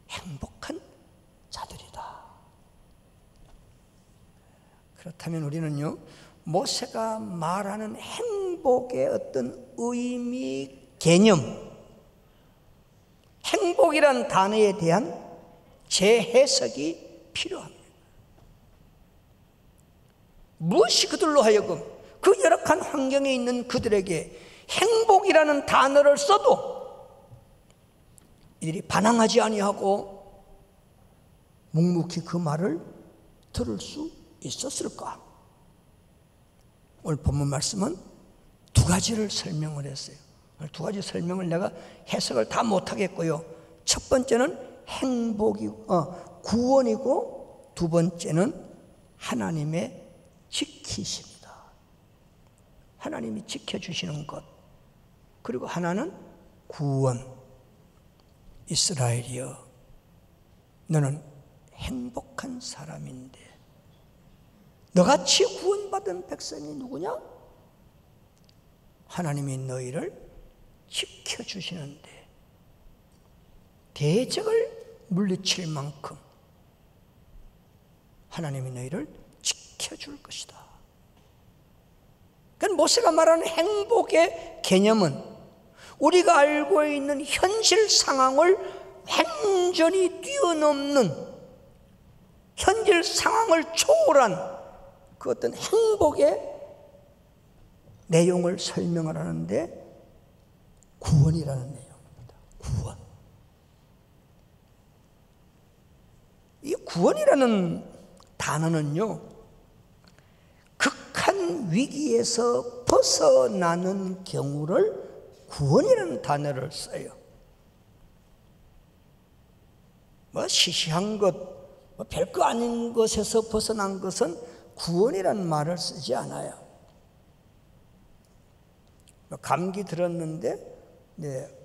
행복한 자들이다. 그렇다면 우리는요, 모세가 말하는 행복의 어떤 의미, 개념, 행복이란 단어에 대한 재해석이 필요합니다. 무엇이 그들로 하여금 그 열악한 환경에 있는 그들에게 행복이라는 단어를 써도 이들이 반항하지 아니하고 묵묵히 그 말을 들을 수 있었을까? 오늘 본문 말씀은 두 가지를 설명을 했어요. 두 가지 설명을 내가 해석을 다 못하겠고요. 첫 번째는 구원이고 두 번째는 하나님의 지키십니다. 하나님이 지켜주시는 것. 그리고 하나는 구원. 이스라엘이여 너는 행복한 사람인데 너같이 구원받은 백성이 누구냐? 하나님이 너희를 지켜주시는데 대적을 물리칠 만큼 하나님이 너희를 지켜줄 것이다. 그러니까 모세가 말하는 행복의 개념은 우리가 알고 있는 현실 상황을 완전히 뛰어넘는 현실 상황을 초월한 그 어떤 행복의 내용을 설명을 하는데 구원이라는 내용입니다. 구원. 이 구원이라는 단어는요, 극한 위기에서 벗어나는 경우를 구원이라는 단어를 써요. 시시한 것, 별거 아닌 것에서 벗어난 것은 구원이라는 말을 쓰지 않아요. 감기 들었는데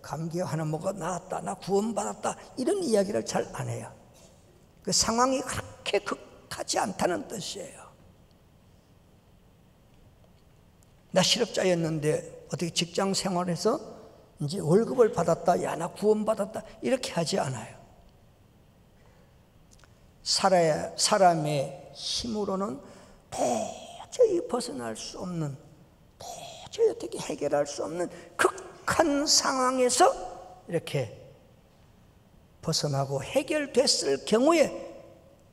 감기 하나 먹어 나았다, 나 구원받았다, 이런 이야기를 잘 안 해요. 그 상황이 그렇게 극하지 않다는 뜻이에요. 나 실업자였는데 어떻게 직장 생활해서 이제 월급을 받았다, 야 나 구원받았다, 이렇게 하지 않아요. 사람의 힘으로는 도저히 벗어날 수 없는, 도저히 어떻게 해결할 수 없는 극한 상황에서 이렇게 벗어나고 해결됐을 경우에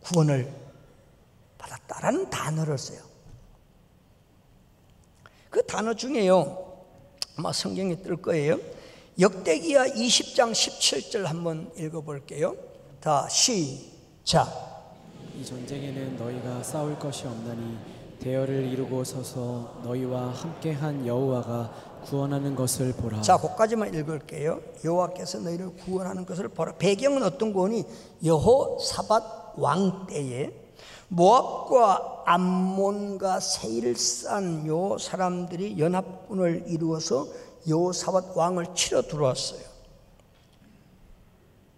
구원을 받았다라는 단어를 써요. 그 단어 중에요, 아마 성경에 뜰 거예요. 역대기야 20장 17절 한번 읽어볼게요. 다 시작. 이 전쟁에는 너희가 싸울 것이 없나니 대열을 이루고 서서 너희와 함께한 여호와가 구원하는 것을 보라. 자, 거기까지만 읽을게요. 여호와께서 너희를 구원하는 것을 보라. 배경은 어떤 거니? 여호사밧 왕 때에 모압과 암몬과 세일을 싼 요 사람들이 연합군을 이루어서 여호사밧 왕을 치러 들어왔어요.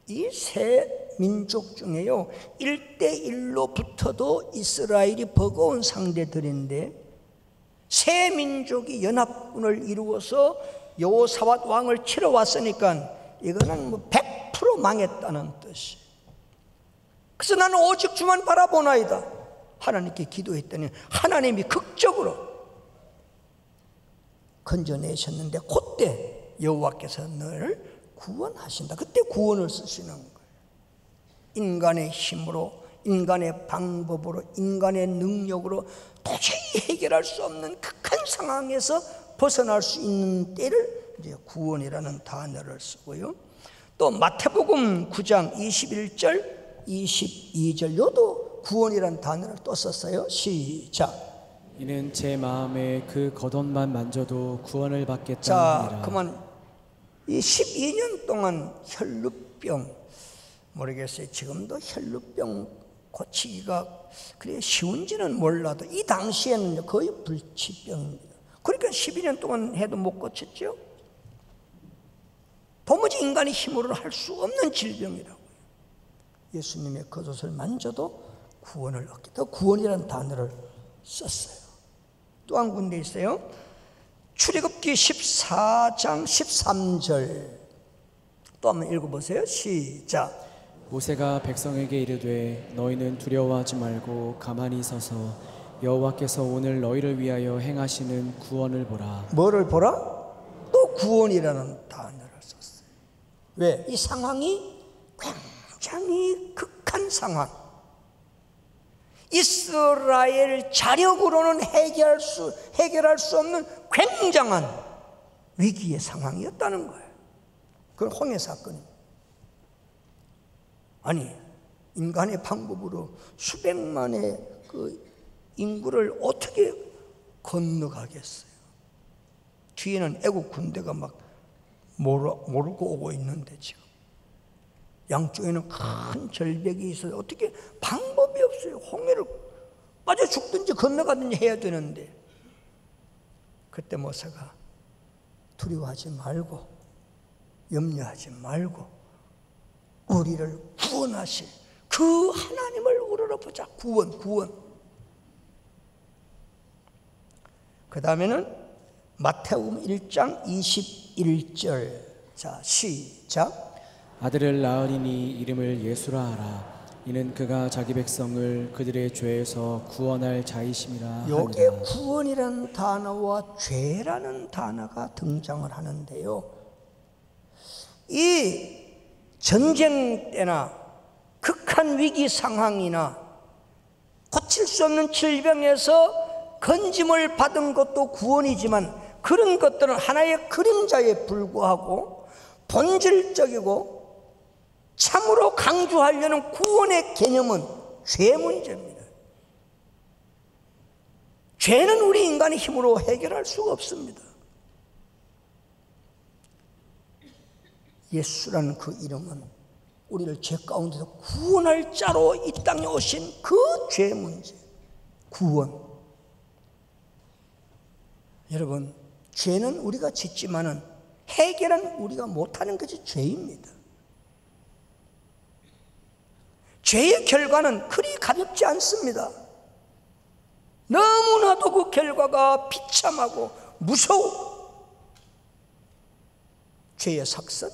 이 세 민족 중에요 1대1로 붙어도 이스라엘이 버거운 상대들인데 세 민족이 연합군을 이루어서 여호사밧 왕을 치러 왔으니까 이거는 뭐 100% 망했다는 뜻이. 그래서 나는 오직 주만 바라보나이다. 하나님께 기도했더니 하나님이 극적으로 건져내셨는데 그때 여호와께서 너를 구원하신다. 그때 구원을 쓰시는 거예요. 인간의 힘으로, 인간의 방법으로, 인간의 능력으로 도저히 해결할 수 없는 극한 상황에서 벗어날 수 있는 때를 이제 구원이라는 단어를 쓰고요. 또 마태복음 9장 21절 22절 요도 구원이라는 단어를 또 썼어요. 시작. 이는 제 마음에 그 겉옷만 만져도 구원을 받겠다 자, 하니라. 그만 이 12년 동안 혈루병 모르겠어요. 지금도 혈루병 고치기가 그래 쉬운지는 몰라도 이 당시에는 거의 불치병입니다. 그러니까 12년 동안 해도 못 고쳤죠. 도무지 인간의 힘으로 할 수 없는 질병이라고요. 예수님의 겉옷을 만져도 구원을 얻겠다. 구원이라는 단어를 썼어요. 또 한 군데 있어요. 출애굽기 14장 13절 또 한번 읽어보세요. 시작. 모세가 백성에게 이르되 너희는 두려워하지 말고 가만히 서서 여호와께서 오늘 너희를 위하여 행하시는 구원을 보라. 뭐를 보라? 또 구원이라는 단어를 썼어요. 왜? 이 상황이 굉장히 극한 상황. 이스라엘 자력으로는 해결할 수 없는 굉장한 위기의 상황이었다는 거예요. 그건 홍해 사건입니다. 아니, 인간의 방법으로 수백만의 그 인구를 어떻게 건너가겠어요? 뒤에는 애국 군대가 막 몰고 오고 있는데 지금 양쪽에는 큰 절벽이 있어서 어떻게 방법이 없어요. 홍해를 빠져 죽든지 건너가든지 해야 되는데 그때 모세가 두려워하지 말고 염려하지 말고 우리를 구원하실 그 하나님을 우러러보자. 구원. 그 다음에는 마태복음 1장 21절 자 시작. 아들을 낳으리니 이름을 예수라 하라. 이는 그가 자기 백성을 그들의 죄에서 구원할 자이심이라. 여기에 하니라. 구원이라는 단어와 죄라는 단어가 등장을 하는데요. 이 전쟁 때나 극한 위기 상황이나 고칠 수 없는 질병에서 건짐을 받은 것도 구원이지만 그런 것들은 하나의 그림자에 불과하고 본질적이고 참으로 강조하려는 구원의 개념은 죄 문제입니다. 죄는 우리 인간의 힘으로 해결할 수가 없습니다. 예수라는 그 이름은 우리를 죄 가운데서 구원할 자로 이 땅에 오신 그 죄 문제, 구원. 여러분, 죄는 우리가 짓지만은 해결은 우리가 못하는 것이 죄입니다. 죄의 결과는 그리 가볍지 않습니다. 너무나도 그 결과가 비참하고 무서워. 죄의 삭선,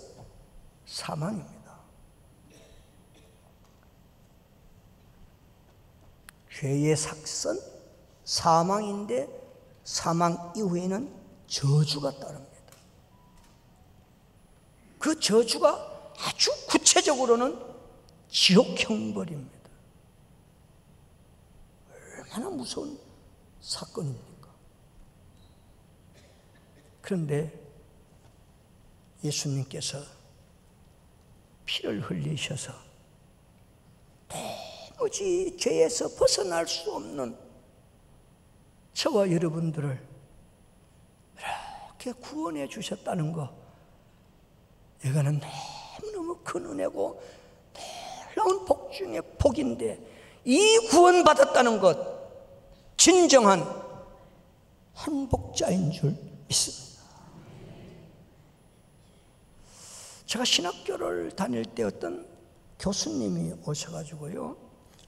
사망입니다. 죄의 삭선, 사망인데 사망 이후에는 저주가 따릅니다. 그 저주가 아주 구체적으로는 지옥 형벌입니다. 얼마나 무서운 사건입니까? 그런데 예수님께서 피를 흘리셔서 도무지 죄에서 벗어날 수 없는 저와 여러분들을 이렇게 구원해 주셨다는 거, 이거는 너무너무 큰 은혜고 놀라운 복 중에 복인데, 이 구원받았다는 것 진정한 한복자인 줄 믿습니다. 제가 신학교를 다닐 때 어떤 교수님이 오셔가지고요,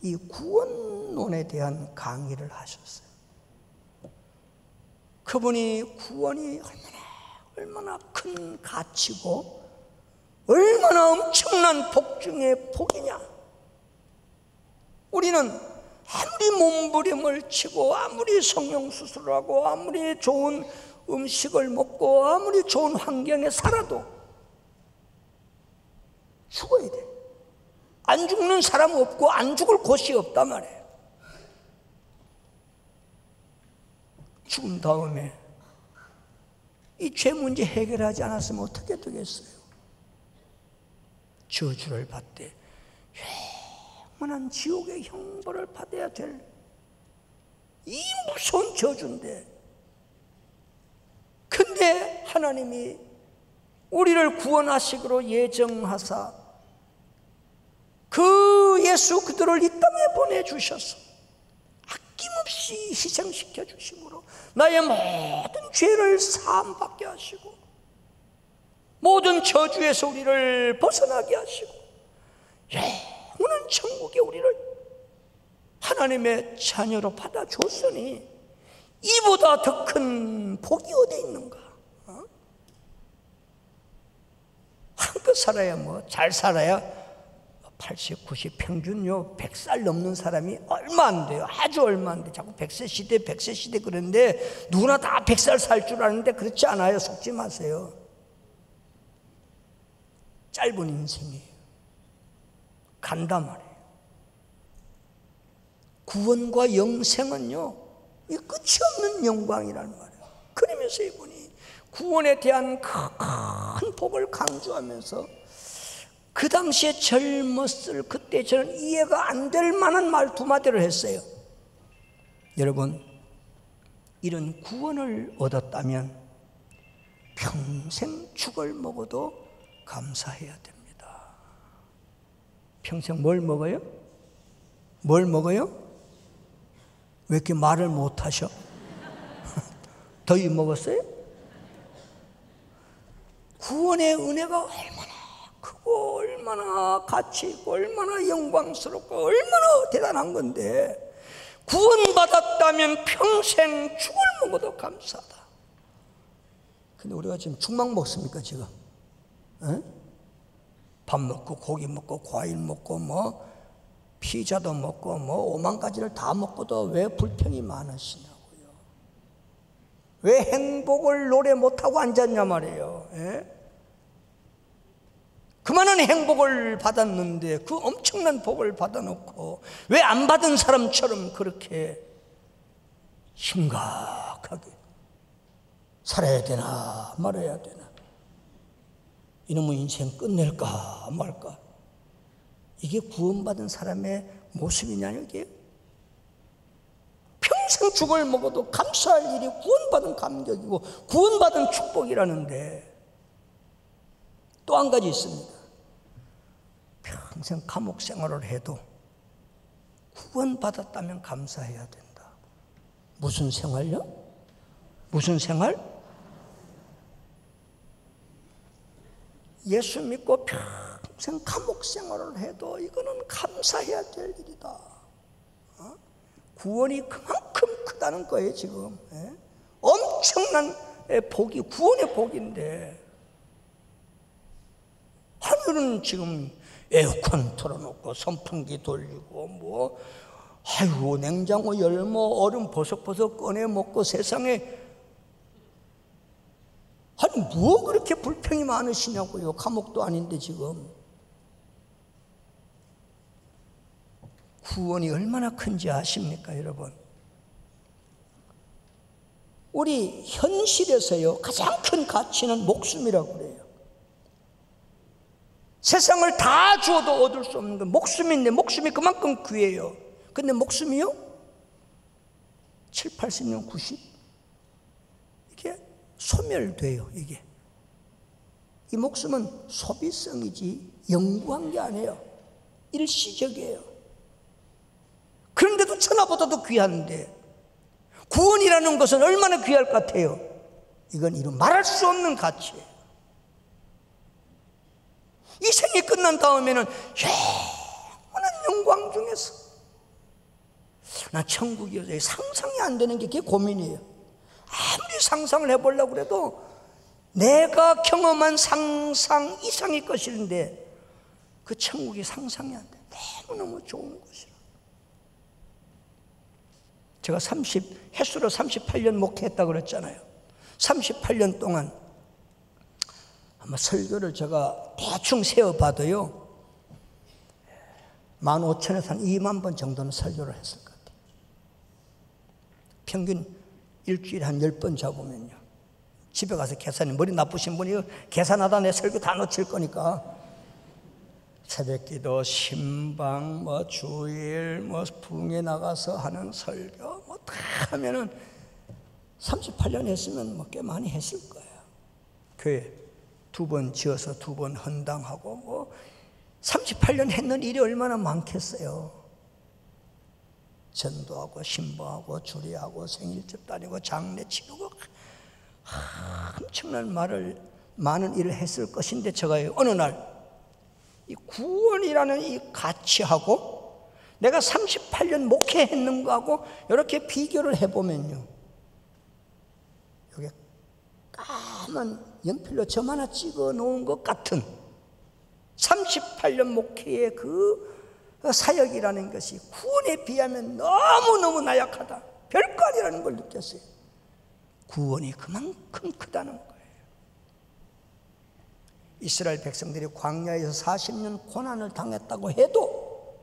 이 구원론에 대한 강의를 하셨어요. 그분이 구원이 얼마나 큰 가치고 얼마나 엄청난 복 중에 복이냐. 우리는 아무리 몸부림을 치고 아무리 성형수술을 하고 아무리 좋은 음식을 먹고 아무리 좋은 환경에 살아도 죽어야 돼. 안 죽는 사람 없고 안 죽을 곳이 없단 말이에요. 죽음 다음에 이 죄 문제 해결하지 않았으면 어떻게 되겠어요? 저주를 받되 영원한 지옥의 형벌을 받아야 될 이 무서운 저주인데, 근데 하나님이 우리를 구원하시기로 예정하사 그 예수 그들을 이 땅에 보내주셔서 아낌없이 희생시켜 주심으로 나의 모든 죄를 사함받게 하시고 모든 저주에서 우리를 벗어나게 하시고 영원한 천국에 우리를 하나님의 자녀로 받아줬으니 이보다 더 큰 복이 어디 있는가? 한껏 살아야 뭐 잘 살아야 80, 90 평균요 100살 넘는 사람이 얼마 안 돼요. 아주 얼마 안 돼. 자꾸 100세 시대 100세 시대 그런데 누구나 다 100살 살 줄 아는데 그렇지 않아요. 속지 마세요. 짧은 인생이에요. 간단 말이에요. 구원과 영생은요, 이 끝이 없는 영광이라는 말이에요. 그러면서 이분이 구원에 대한 큰 복을 강조하면서 그 당시에 젊었을 그때 저는 이해가 안 될 만한 말 두 마디를 했어요. 여러분, 이런 구원을 얻었다면 평생 죽을 먹어도 감사해야 됩니다. 평생 뭘 먹어요? 뭘 먹어요? 왜 이렇게 말을 못 하셔? 더위 먹었어요? 구원의 은혜가 얼마나 크고 얼마나 가치 있고 얼마나 영광스럽고 얼마나 대단한 건데, 구원받았다면 평생 죽을 먹어도 감사하다. 근데 우리가 지금 죽만 먹습니까 지금? 에? 밥 먹고 고기 먹고 과일 먹고 뭐 피자도 먹고 뭐 5만 가지를 다 먹고도 왜 불평이 많으시냐고요. 왜 행복을 노래 못하고 앉았냐 말이에요. 에? 그 많은 행복을 받았는데 그 엄청난 복을 받아놓고 왜 안 받은 사람처럼 그렇게 심각하게 살아야 되나 말아야 되나, 이놈의 인생 끝낼까 말까, 이게 구원받은 사람의 모습이냐는 이게 평생 죽을 먹어도 감사할 일이 구원받은 감격이고 구원받은 축복이라는데, 또 한 가지 있습니다. 평생 감옥 생활을 해도 구원받았다면 감사해야 된다. 무슨 생활요? 무슨 생활? 예수 믿고 평생 감옥 생활을 해도 이거는 감사해야 될 일이다. 구원이 그만큼 크다는 거예요 지금. 엄청난 복이 구원의 복인데, 하늘은 지금 에어컨 틀어놓고 선풍기 돌리고 뭐 아이고 냉장고 열면 얼음 버석버석 꺼내 먹고 세상에, 아니 뭐 그렇게 불평이 많으시냐고요. 감옥도 아닌데 지금. 구원이 얼마나 큰지 아십니까 여러분? 우리 현실에서요 가장 큰 가치는 목숨이라고 그래요. 세상을 다 주어도 얻을 수 없는 건 목숨인데, 목숨이 그만큼 귀해요. 근데 목숨이요? 7, 80년, 90 이게 소멸돼요. 이게 이 목숨은 소비성이지 영구한 게 아니에요. 일시적이에요. 그런데도 천하보다도 귀한데 구원이라는 것은 얼마나 귀할 것 같아요. 이건 이루 말할 수 없는 가치예요. 이 생이 끝난 다음에는 영원한 영광 중에서 나 천국이어서 상상이 안 되는 게 그게 고민이에요. 아무리 상상을 해보려고 해도 내가 경험한 상상 이상의 것인데 그 천국이 상상이 안 돼. 너무너무 좋은 것이라. 제가 햇수로 38년 목회했다고 그랬잖아요. 38년 동안 아마 설교를 제가 대충 세어봐도요 15,000에서 한 2만 번 정도는 설교를 했을 것 같아요. 평균 일주일에 한 10번 잡으면요 집에 가서 계산해. 머리 나쁘신 분이 계산하다 내 설교 다 놓칠 거니까 새벽기도, 신방, 주일, 부흥에 나가서 하는 설교 다 하면은 38년 했으면 꽤 많이 했을 거예요. 교회 2번 지어서 2번 헌당하고 38년 했는 일이 얼마나 많겠어요. 전도하고 신부하고 주례하고 생일집 다니고 장례 치르고 엄청난 많은 일을 했을 것인데 제가 어느 날 이 구원이라는 이 가치하고 내가 38년 목회했는 거하고 이렇게 비교를 해보면요 여기 까만 연필로 점 하나 찍어 놓은 것 같은 38년 목회의 그 사역이라는 것이 구원에 비하면 너무너무 나약하다, 별거 아니라는 걸 느꼈어요. 구원이 그만큼 크다는 거예요. 이스라엘 백성들이 광야에서 40년 고난을 당했다고 해도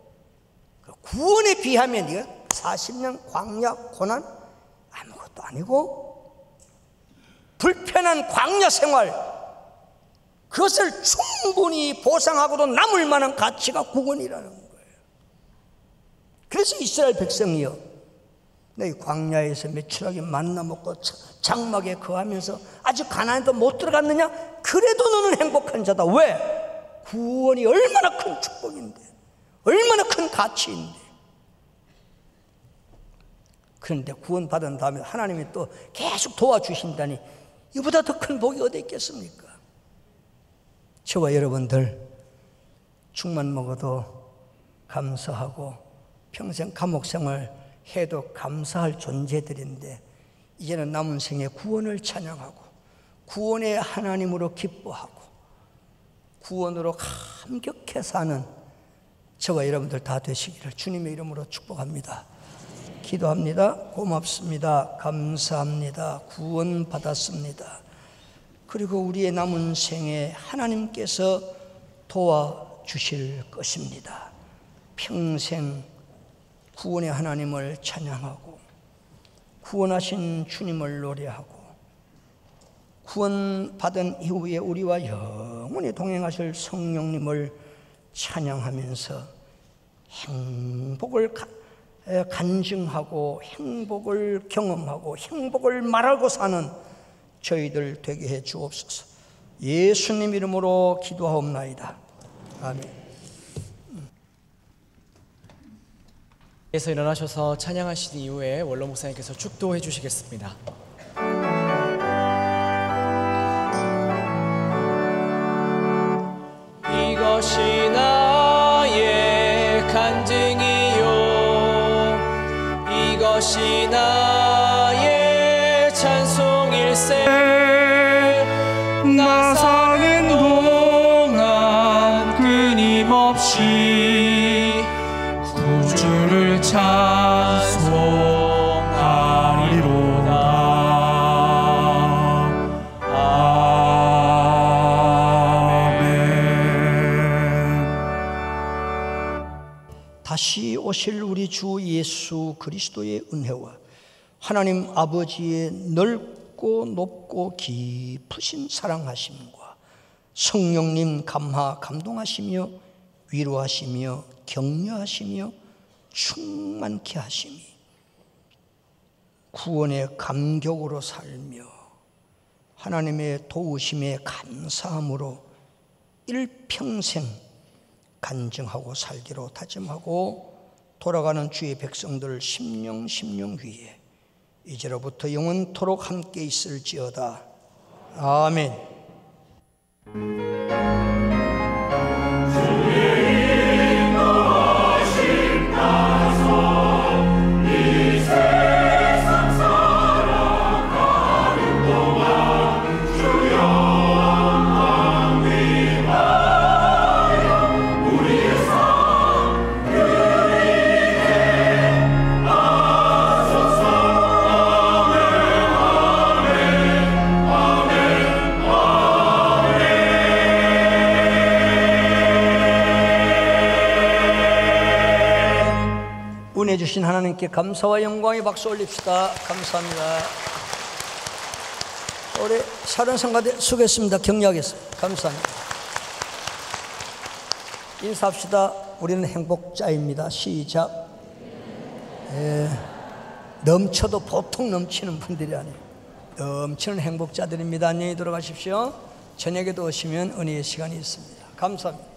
그 구원에 비하면 이거 40년 광야 고난 아무것도 아니고 불편한 광야 생활 그것을 충분히 보상하고도 남을 만한 가치가 구원이라는 거예요. 그래서 이스라엘 백성이요 너희 광야에서 며칠하게 만나 먹고 장막에 거하면서 아직 가나안에도 못 들어갔느냐? 그래도 너는 행복한 자다. 왜? 구원이 얼마나 큰 축복인데, 얼마나 큰 가치인데. 그런데 구원받은 다음에 하나님이 또 계속 도와주신다니 이보다 더 큰 복이 어디 있겠습니까? 저와 여러분들 죽만 먹어도 감사하고 평생 감옥생활 해도 감사할 존재들인데 이제는 남은 생에 구원을 찬양하고 구원의 하나님으로 기뻐하고 구원으로 감격해 사는 저와 여러분들 다 되시기를 주님의 이름으로 축복합니다. 기도합니다. 고맙습니다. 감사합니다. 구원 받았습니다. 그리고 우리의 남은 생에 하나님께서 도와주실 것입니다. 평생 구원의 하나님을 찬양하고 구원하신 주님을 노래하고 구원받은 이후에 우리와 영원히 동행하실 성령님을 찬양하면서 행복을 간증하고 행복을 경험하고 행복을 말하고 사는 저희들 되게 해 주옵소서. 예수님 이름으로 기도하옵나이다. 아멘. 에서 일어나셔서 찬양하신 이후에 원로 목사님께서 축도해 주시겠습니다. 이것이 나의 간증이요 이것이 나의 찬송일세 나 사는 동안 끊임없이 구주를 찬송하리로다. 아멘. 다시 오실 우리 주 예수 그리스도의 은혜와 하나님 아버지의 넓고 높고 깊으신 사랑하심과 성령님 감동하시며 위로하시며 격려하시며 충만케 하심이 구원의 감격으로 살며 하나님의 도우심에 감사함으로 일평생 간증하고 살기로 다짐하고 돌아가는 주의 백성들 심령 위에 이제로부터 영원토록 함께 있을지어다. 아멘. 은혜 주신 하나님께 감사와 영광의 박수 올립시다. 감사합니다. 우리 사랑 성가대 수고했습니다. 격려하겠습니다. 감사합니다. 인사합시다. 우리는 행복자입니다. 시작. 넘쳐도 보통 넘치는 분들이 아니에요. 넘치는 행복자들입니다. 안녕히 들어가십시오. 저녁에도 오시면 은혜의 시간이 있습니다. 감사합니다.